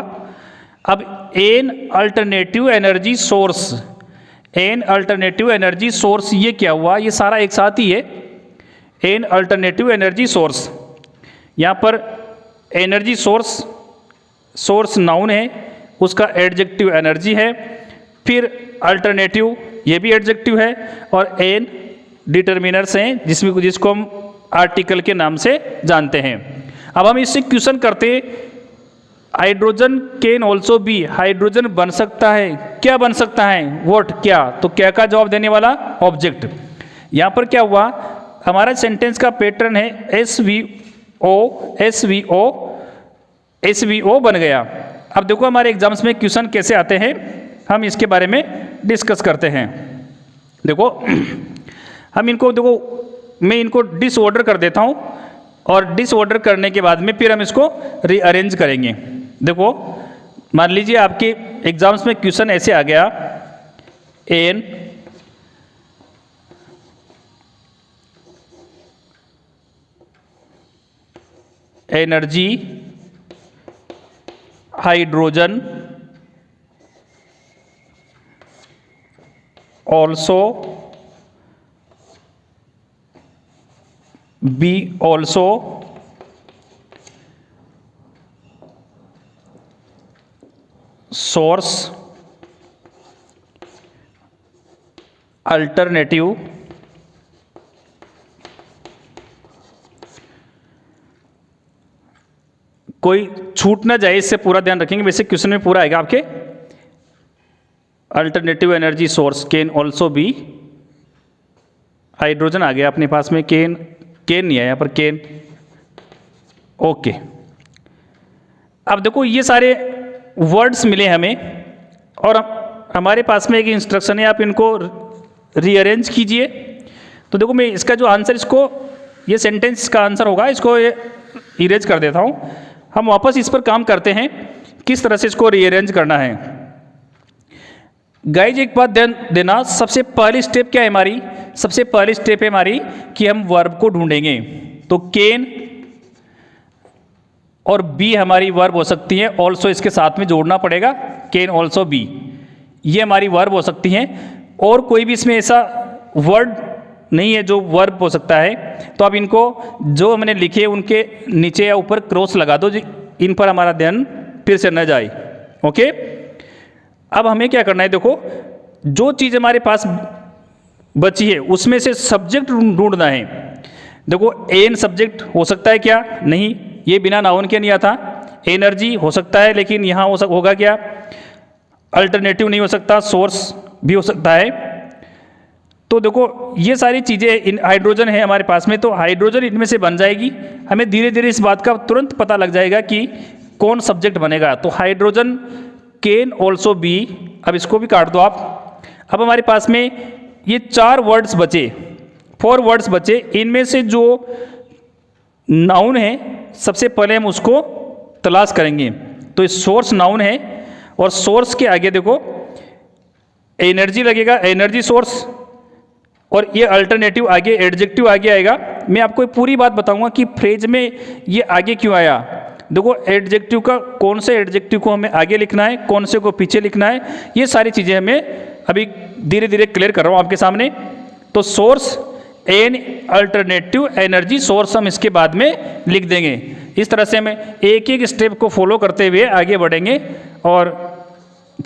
अब an alternative energy source, an alternative energy source, ये क्या हुआ, ये सारा एक साथ ही है। एन अल्टरनेटिव एनर्जी सोर्स, यहाँ पर एनर्जी सोर्स नाउन है, उसका एडजेक्टिव एनर्जी है, फिर अल्टरनेटिव ये भी एडजेक्टिव है, और एन डिटर्मिनर्स हैं जिसको हम आर्टिकल के नाम से जानते हैं। अब हम इससे क्वेश्चन करते, hydrogen can also be, hydrogen बन सकता है, क्या बन सकता है, व्हाट, क्या। तो क्या का जवाब देने वाला ऑब्जेक्ट। यहाँ पर क्या हुआ, हमारा सेंटेंस का पैटर्न है SVO बन गया। अब देखो हमारे एग्जाम्स में क्वेश्चन कैसे आते हैं, हम इसके बारे में डिस्कस करते हैं। देखो, हम इनको, देखो मैं इनको डिसऑर्डर कर देता हूँ, और डिसऑर्डर करने के बाद में फिर हम इसको रीअरेंज करेंगे। देखो, मान लीजिए आपके एग्जाम्स में क्वेश्चन ऐसे आ गया, an energy hydrogen also be also source alternative कोई छूट ना जाए, इससे पूरा ध्यान रखेंगे, वैसे क्वेश्चन में पूरा आएगा आपके। Alternative energy source can also be, hydrogen आ गया अपने पास में, कैन नहीं आया यहाँ पर, कैन। ओके, अब देखो ये सारे वर्ड्स मिले हमें, और हमारे पास में एक इंस्ट्रक्शन है, आप इनको रीअरेंज कीजिए। तो देखो, मैं इसका जो आंसर, इसको, ये सेंटेंस का आंसर होगा, इसको इरेज कर देता हूँ। हम वापस इस पर काम करते हैं, किस तरह से इसको रीअरेंज करना है। गाइज एक बात ध्यान देना, सबसे पहली स्टेप क्या है हमारी, सबसे पहली स्टेप है हमारी कि हम वर्ब को ढूंढेंगे। तो कैन और बी हमारी वर्ब हो सकती है, ऑल्सो इसके साथ में जोड़ना पड़ेगा, कैन ऑल्सो बी, ये हमारी वर्ब हो सकती हैं। और कोई भी इसमें ऐसा वर्ड नहीं है जो वर्ब हो सकता है। तो अब इनको जो हमने लिखे उनके नीचे या ऊपर क्रॉस लगा दो, इन पर हमारा ध्यान फिर से न जाए। ओके, अब हमें क्या करना है, देखो जो चीज़ हमारे पास बची है उसमें से सब्जेक्ट ढूंढना है। देखो एन सब्जेक्ट हो सकता है क्या, नहीं, ये बिना नाउन के नहीं आता। एनर्जी हो सकता है, लेकिन यहाँ होगा क्या, अल्टरनेटिव नहीं हो सकता, सोर्स भी हो सकता है। तो देखो ये सारी चीज़ें, इन हाइड्रोजन है हमारे पास में, तो हाइड्रोजन इनमें से बन जाएगी। हमें धीरे धीरे इस बात का तुरंत पता लग जाएगा कि कौन सब्जेक्ट बनेगा। तो हाइड्रोजन कैन ऑल्सो बी, अब इसको भी काट दो आप। अब हमारे पास में ये 4 वर्ड्स बचे, 4 वर्ड्स बचे। इनमें से जो नाउन है सबसे पहले हम उसको तलाश करेंगे। तो ये सोर्स नाउन है, और सोर्स के आगे देखो एनर्जी लगेगा, एनर्जी सोर्स, और ये अल्टरनेटिव आगे एडजेक्टिव आगे आएगा। मैं आपको पूरी बात बताऊंगा कि फ्रेज में ये आगे क्यों आया। देखो एडजेक्टिव का कौन से एडजेक्टिव को हमें आगे लिखना है, कौन से को पीछे लिखना है, ये सारी चीज़ें हमें अभी धीरे धीरे क्लियर कर रहा हूँ आपके सामने। तो source an alternative energy source हम इसके बाद में लिख देंगे। इस तरह से हम एक एक स्टेप को फॉलो करते हुए आगे बढ़ेंगे और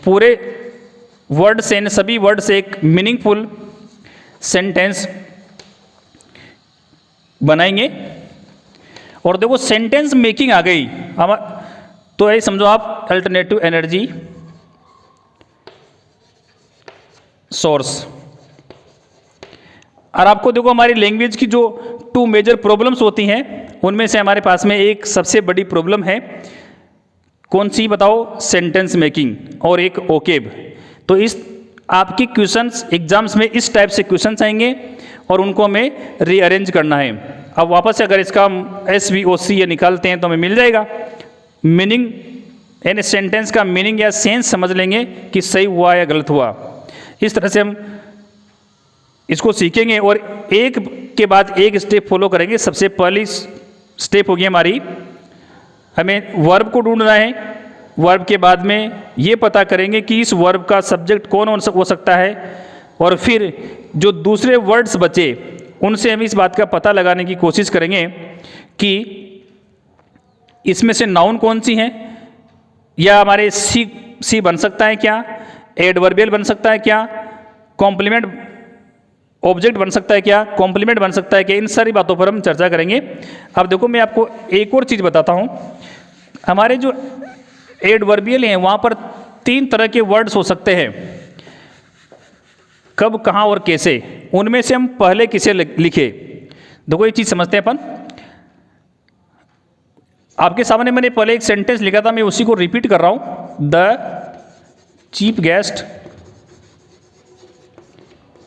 पूरे वर्ड से, सभी वर्ड से एक मीनिंगफुल सेंटेंस बनाएंगे। और देखो सेंटेंस मेकिंग आ गई हम, तो ये समझो आप अल्टरनेटिव एनर्जी सोर्स। और आपको देखो हमारी लैंग्वेज की जो 2 मेजर प्रॉब्लम्स होती हैं उनमें से हमारे पास में एक सबसे बड़ी प्रॉब्लम है, कौन सी बताओ, सेंटेंस मेकिंग, और एक ओकेब। तो इस आपकी क्वेश्चंस एग्जाम्स में इस टाइप से क्वेश्चंस आएंगे और उनको हमें रीअरेंज करना है। अब वापस से अगर इसका हम SVOC ये निकालते हैं तो हमें मिल जाएगा मीनिंग, यानी सेंटेंस का मीनिंग या सेंस समझ लेंगे कि सही हुआ या गलत हुआ। इस तरह से हम इसको सीखेंगे और एक के बाद एक स्टेप फॉलो करेंगे। सबसे पहली स्टेप होगी हमारी, हमें वर्ब को ढूंढना है। वर्ब के बाद में ये पता करेंगे कि इस वर्ब का सब्जेक्ट कौन हो सकता है, और फिर जो दूसरे वर्ड्स बचे उनसे हम इस बात का पता लगाने की कोशिश करेंगे कि इसमें से नाउन कौन सी हैं, या हमारे सी बन सकता है क्या, एडवर्बियल बन सकता है क्या, कॉम्प्लीमेंट ऑब्जेक्ट बन सकता है क्या, कॉम्प्लीमेंट बन सकता है क्या। इन सारी बातों पर हम चर्चा करेंगे। अब देखो मैं आपको एक और चीज़ बताता हूँ। हमारे जो एडवर्बियल हैं वहाँ पर 3 तरह के वर्ड्स हो सकते हैं, कब, कहाँ और कैसे। उनमें से हम पहले किसे लिखे, देखो ये चीज़ समझते हैं अपन। आपके सामने मैंने पहले एक सेंटेंस लिखा था, मैं उसी को रिपीट कर रहा हूँ। The chief guest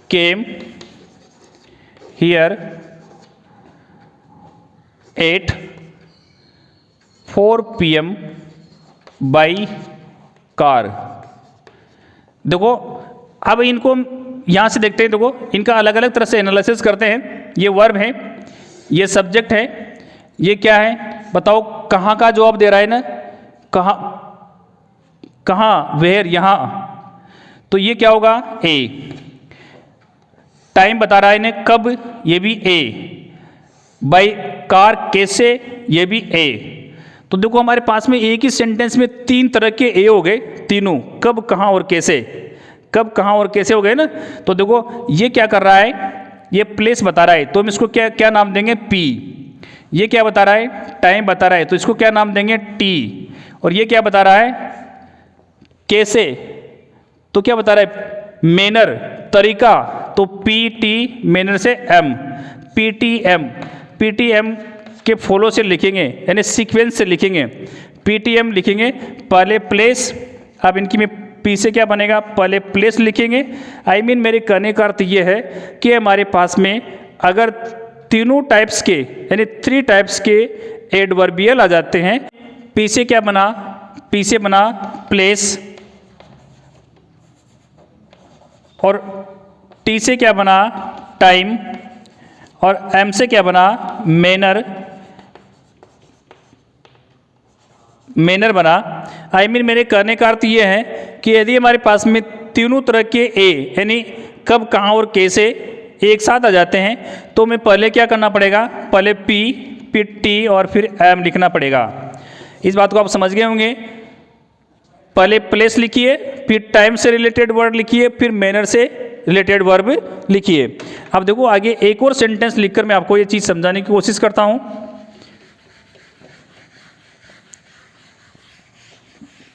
came here eight 4 PM by car. देखो अब इनको हम यहाँ से देखते हैं, देखो इनका अलग अलग तरह से एनालिसिस करते हैं। ये वर्ब है, ये सब्जेक्ट है, ये क्या है बताओ, कहाँ का जवाब दे रहा है ना, कहाँ कहाँ, वेयर, यहाँ। तो ये क्या होगा, ए। टाइम बता रहा है इन्हें, कब, ये भी ए। बाई कार, कैसे, ये भी ए। तो देखो हमारे पास में एक ही सेंटेंस में 3 तरह के ए हो गए, तीनों, कब, कहाँ और कैसे। कब, कहाँ और कैसे हो गए ना। तो देखो ये क्या कर रहा है, ये प्लेस बता रहा है, तो हम इसको क्या क्या नाम देंगे, पी। ये क्या बता रहा है, टाइम बता रहा है, तो इसको क्या नाम देंगे, टी। और ये क्या बता रहा है, कैसे, तो क्या बता रहा है, मैनर, तरीका, तो PT मैनर से M, PTM। PTM के फॉलो से लिखेंगे, यानी सीक्वेंस से लिखेंगे। PTM लिखेंगे पहले प्लेस। अब इनकी में P से क्या बनेगा, पहले प्लेस लिखेंगे। I mean मेरे कहने का अर्थ ये है कि हमारे पास में अगर तीनों टाइप्स के, यानी 3 टाइप्स के एडवर्बियल आ जाते हैं, P से क्या बना, P से बना प्लेस, और T से क्या बना, टाइम, और M से क्या बना, मैनर, मैनर बना। आई मीन मेरे कहने का अर्थ ये है कि यदि हमारे पास में तीनों तरह के ए, यानी कब, कहाँ और कैसे एक साथ आ जाते हैं, तो हमें पहले क्या करना पड़ेगा, पहले P, फिर T और फिर M लिखना पड़ेगा। इस बात को आप समझ गए होंगे। पहले प्लेस लिखिए, फिर टाइम से रिलेटेड वर्ड लिखिए, फिर मैनर से रिलेटेड वर्ब लिखिए। अब देखो आगे एक और सेंटेंस लिखकर मैं आपको ये चीज़ समझाने की कोशिश करता हूँ।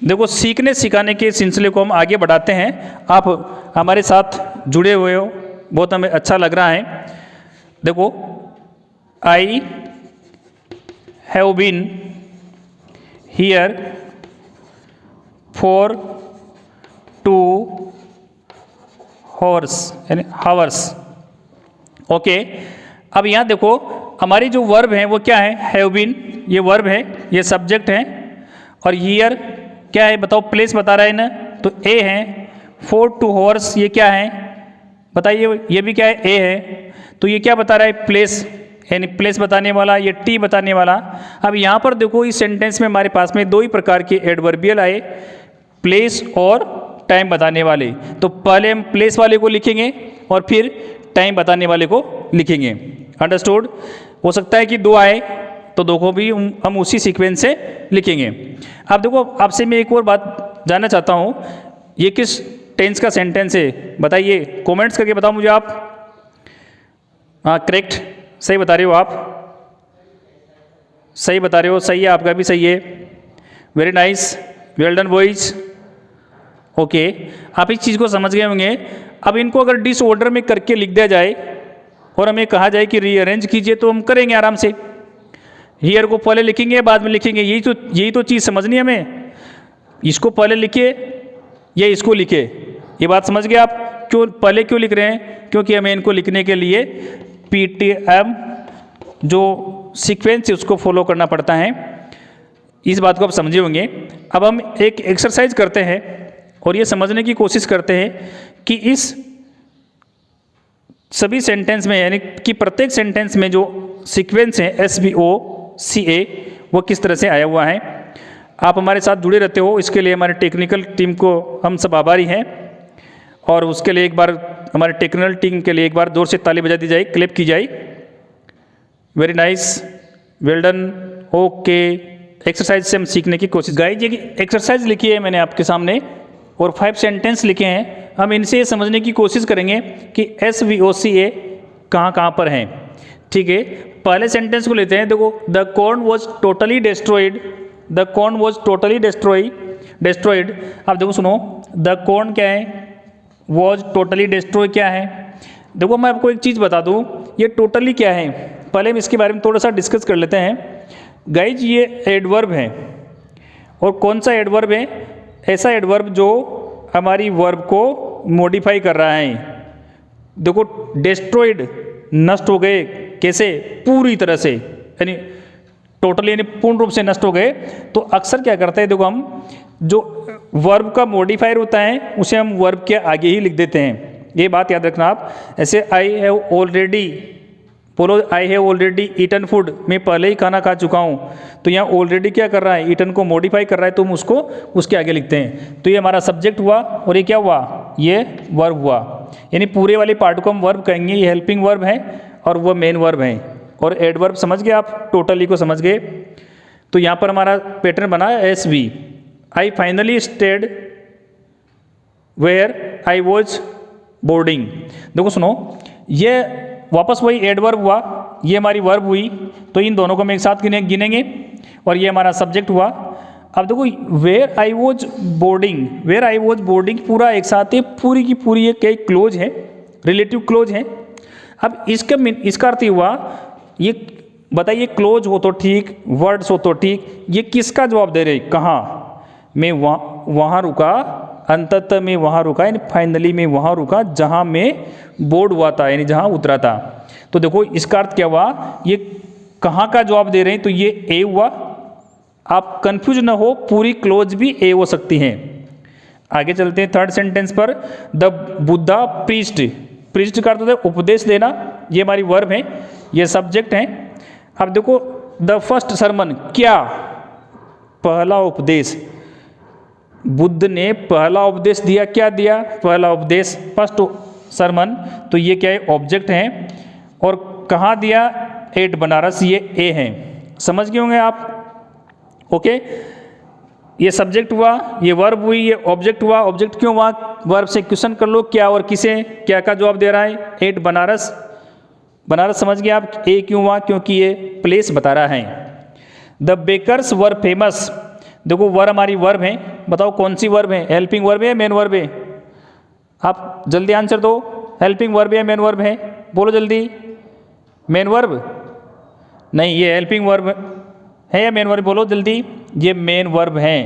देखो सीखने सिखाने के सिलसिले को हम आगे बढ़ाते हैं। आप हमारे साथ जुड़े हुए हो, बहुत हमें अच्छा लग रहा है। देखो I have been here for 2 hours यानी हावर्स। ओके, अब यहाँ देखो हमारी जो वर्ब है वो क्या है, हैव बीन, ये वर्ब है, ये सब्जेक्ट है, और हियर क्या है बताओ, प्लेस बता रहा है ना, तो ए है। फॉर 2 हॉर्स ये क्या है बताइए, ये भी क्या है, ए है। तो ये क्या बता रहा है, प्लेस, यानी प्लेस बताने वाला, ये टी बताने वाला। अब यहाँ पर देखो इस सेंटेंस में हमारे पास में 2 ही प्रकार के एडवर्बियल आए, प्लेस और टाइम बताने वाले। तो पहले हम प्लेस वाले को लिखेंगे और फिर टाइम बताने वाले को लिखेंगे। अंडरस्टूड? हो सकता है कि 2 आए तो 2 को भी हम उसी सीक्वेंस से लिखेंगे। अब देखो आपसे मैं एक और बात जानना चाहता हूँ, ये किस टेंस का सेंटेंस है बताइए, कमेंट्स करके बताओ मुझे आप। हाँ करेक्ट, सही बता रहे हो आप, सही बता रहे हो, सही है, आपका भी सही है। Very nice, well done boys. Okay, आप इस चीज़ को समझ गए होंगे। अब इनको अगर डिसऑर्डर में करके लिख दिया जाए और हमें कहा जाए कि रीअरेंज कीजिए तो हम करेंगे आराम से। हियर को पहले लिखेंगे बाद में लिखेंगे, यही तो चीज़ समझनी है हमें। इसको पहले लिखिए या इसको लिखे, ये बात समझ गए आप। क्यों पहले क्यों लिख रहे हैं, क्योंकि हमें इनको लिखने के लिए PTM जो सीक्वेंस है उसको फॉलो करना पड़ता है। इस बात को आप समझे होंगे। अब हम एक एक्सरसाइज करते हैं और ये समझने की कोशिश करते हैं कि इस सभी सेंटेंस में, यानी कि प्रत्येक सेंटेंस में जो सीक्वेंस है SVOCA वो किस तरह से आया हुआ है। आप हमारे साथ जुड़े रहते हो, इसके लिए हमारे टेक्निकल टीम को हम सब आभारी हैं। और उसके लिए एक बार हमारे टेक्निकल टीम के लिए एक बार जोर से ताली बजा दी जाए, क्लैप की जाए। Very nice, well done. Okay, exercise से हम सीखने की कोशिश। गाइस ये एक्सरसाइज लिखी है मैंने आपके सामने और 5 सेंटेंस लिखे हैं। हम इनसे ये समझने की कोशिश करेंगे कि SVOCA कहाँ कहाँ पर हैं। ठीक है, पहले सेंटेंस को लेते हैं। देखो, the corn was totally destroyed, the corn was totally destroyed. अब देखो सुनो, द कॉर्न क्या है, वॉज टोटली डिस्ट्रॉय क्या है। देखो मैं आपको एक चीज़ बता दूँ, ये टोटली क्या है, पहले हम इसके बारे में थोड़ा सा डिस्कस कर लेते हैं। गाइज ये एडवर्ब है, और कौन सा एडवर्ब है, ऐसा एडवर्ब जो हमारी वर्ब को मॉडिफाई कर रहा है। देखो डिस्ट्रॉयड, नष्ट हो गए, कैसे, पूरी तरह से, यानी टोटली यानी पूर्ण रूप से नष्ट हो गए। तो अक्सर क्या करते हैं, देखो हम जो वर्ब का मॉडिफायर होता है उसे हम वर्ब के आगे ही लिख देते हैं, ये बात याद रखना आप। ऐसे आई हैव ऑलरेडी, बोलो I have already eaten food, मैं पहले ही खाना खा चुका हूँ। तो यहाँ ऑलरेडी क्या कर रहा है, ईटन को मॉडिफाई कर रहा है, तो हम उसको उसके आगे लिखते हैं। तो ये हमारा सब्जेक्ट हुआ और ये क्या हुआ, ये वर्ब हुआ। यानी पूरे वाले पार्ट को हम वर्ब कहेंगे, ये हेल्पिंग वर्ब है और वो मेन वर्ब है। और एडवर्ब समझ गए आप, टोटली को समझ गए। तो यहाँ पर हमारा पैटर्न बना SV। I finally stayed where I was boarding. देखो सुनो, ये वापस वही एडवर्ब हुआ, ये हमारी वर्ब हुई, तो इन दोनों को हम एक साथ गिनेंगे और ये हमारा सब्जेक्ट हुआ। अब देखो where I was boarding, where I was boarding पूरा एक साथ है, पूरी की पूरी ये कई क्लोज है, रिलेटिव क्लोज है। अब इसका अर्थ हुआ, ये बताइए क्लोज हो तो ठीक, वर्ड्स हो तो ठीक, ये किसका जवाब दे रहे, कहाँ, मैं वहाँ रुका, अंततः मैं वहाँ रुका, यानी फाइनली मैं वहाँ रुका जहाँ मैं बोर्ड हुआ था, यानी जहाँ उतरा था। तो देखो इसका अर्थ क्या हुआ, ये कहाँ का जवाब दे रहे हैं, तो ये ए हुआ। आप कंफ्यूज ना हो, पूरी क्लोज भी ए हो सकती हैं। आगे चलते हैं थर्ड सेंटेंस पर। द बुद्धा प्रीस्ट, प्रीस्ट का अर्थ होता है उपदेश देना, ये हमारी वर्ब है, ये सब्जेक्ट है। अब देखो द फर्स्ट सरमन, क्या, पहला उपदेश, बुद्ध ने पहला उपदेश दिया, क्या दिया, पहला उपदेश, फर्स्ट सरमन। तो ये क्या है, ऑब्जेक्ट है। और कहाँ दिया, एट बनारस, ये ए है। समझ गए होंगे आप। ओके, ये सब्जेक्ट हुआ, ये वर्ब हुई, ये ऑब्जेक्ट हुआ। ऑब्जेक्ट क्यों हुआ? वर्ब से क्वेश्चन कर लो, क्या और किसे, क्या का जवाब दे रहा है? एट बनारस। बनारस समझ गए आप? ए क्यों हुआ? क्योंकि ये प्लेस बता रहा है। The bakers were famous. देखो वर हमारी वर्ब है, बताओ कौन सी वर्ब है? हेल्पिंग वर्ब है, मेन वर्ब है? आप जल्दी आंसर दो, हेल्पिंग वर्ब है, मेन वर्ब है? बोलो जल्दी। मेन वर्ब नहीं, ये हेल्पिंग वर्ब है या मेन वर्ब? बोलो जल्दी। ये मेन वर्ब है।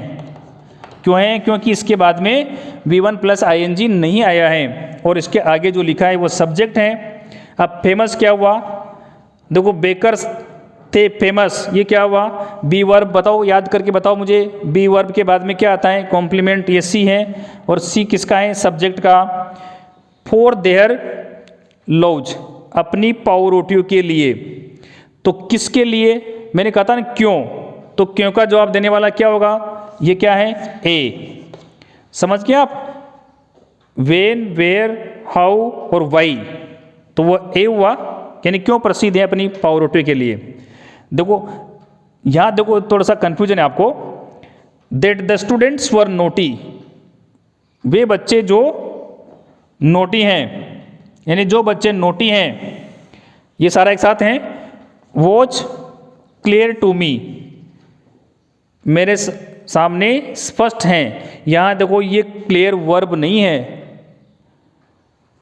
क्यों है? क्योंकि इसके बाद में V1 प्लस ING नहीं आया है और इसके आगे जो लिखा है वो सब्जेक्ट है। अब फेमस क्या हुआ? देखो बेकर्स थे फेमस, ये क्या हुआ? Be verb. बताओ, याद करके बताओ मुझे, बी वर्ब के बाद में क्या आता है? कॉम्प्लीमेंट। ये सी है और सी किसका है? सब्जेक्ट का। फॉर देयर लॉज, अपनी पाव रोटियों के लिए। तो किसके लिए? मैंने कहा था ना क्यों, तो क्यों का जवाब देने वाला क्या होगा? ये क्या है? ए। समझ गए आप? वेन, वेयर, हाउ और वाई, तो वो ए हुआ, यानी क्यों प्रसिद्ध है अपनी पाव रोटियों के लिए। देखो यहाँ देखो थोड़ा सा कंफ्यूजन है आपको। That the students were naughty, वे बच्चे जो नोटी हैं, यानी जो बच्चे नोटी हैं, ये सारा एक साथ हैं। वॉच क्लियर टू मी, मेरे सामने स्पष्ट हैं। यहाँ देखो ये क्लियर वर्ब नहीं है।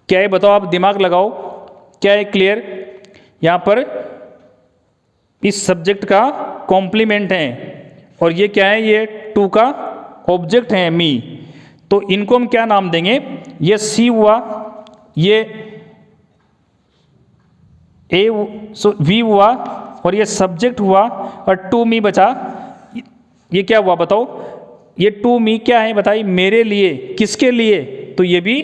क्या है बताओ, आप दिमाग लगाओ, क्या है क्लियर? यहाँ पर इस सब्जेक्ट का कॉम्प्लीमेंट है और ये क्या है? ये टू का ऑब्जेक्ट है मी। तो इनको हम क्या नाम देंगे? ये सी हुआ, ये ए वी हुआ और ये सब्जेक्ट हुआ और टू मी बचा। ये क्या हुआ बताओ? ये टू मी क्या है बताइए? मेरे लिए। किसके लिए? तो ये भी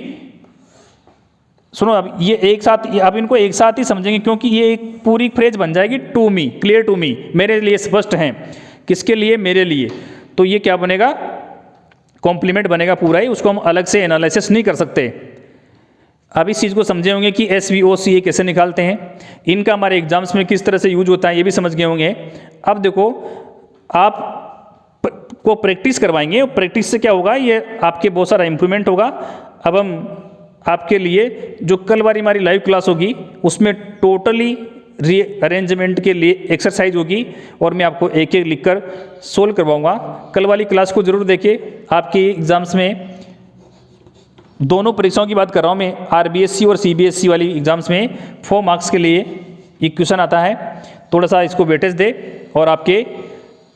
सुनो, अब ये एक साथ, अब इनको एक साथ ही समझेंगे क्योंकि ये एक पूरी फ्रेज बन जाएगी। To me, clear to me, मेरे लिए स्पष्ट हैं। किसके लिए? मेरे लिए। तो ये क्या बनेगा? कॉम्प्लीमेंट बनेगा पूरा ही, उसको हम अलग से एनालिसिस नहीं कर सकते। अब इस चीज़ को समझे होंगे कि SVOCA कैसे निकालते हैं, इनका हमारे एग्जाम्स में किस तरह से यूज होता है, ये भी समझ गए होंगे। अब देखो, आप को प्रैक्टिस करवाएंगे, प्रैक्टिस से क्या होगा? ये आपके बहुत सारा इंप्रूवमेंट होगा। अब हम आपके लिए जो कल वाली हमारी लाइव क्लास होगी उसमें टोटली रीअरेंजमेंट के लिए एक्सरसाइज होगी और मैं आपको एक एक लिखकर सोल्व करवाऊंगा। कल वाली क्लास को जरूर देखिए। आपके एग्जाम्स में दोनों परीक्षाओं की बात कर रहा हूँ मैं, RBSC और CBSC वाली एग्जाम्स में 4 मार्क्स के लिए एक क्वेश्चन आता है। थोड़ा सा इसको वेटेज दे और आपके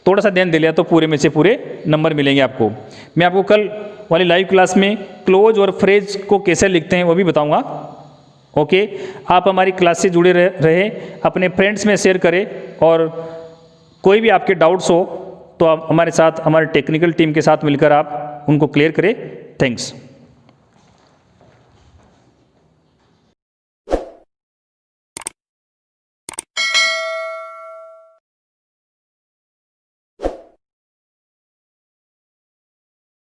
थोड़ा सा ध्यान दे लिया तो पूरे में से पूरे नंबर मिलेंगे आपको। मैं आपको कल वाली लाइव क्लास में क्लोज और फ्रेज को कैसे लिखते हैं वो भी बताऊंगा। ओके, आप हमारी क्लास से जुड़े रहे, अपने फ्रेंड्स में शेयर करें और कोई भी आपके डाउट्स हो तो आप हमारे साथ, हमारे टेक्निकल टीम के साथ मिलकर आप उनको क्लियर करें। थैंक्स।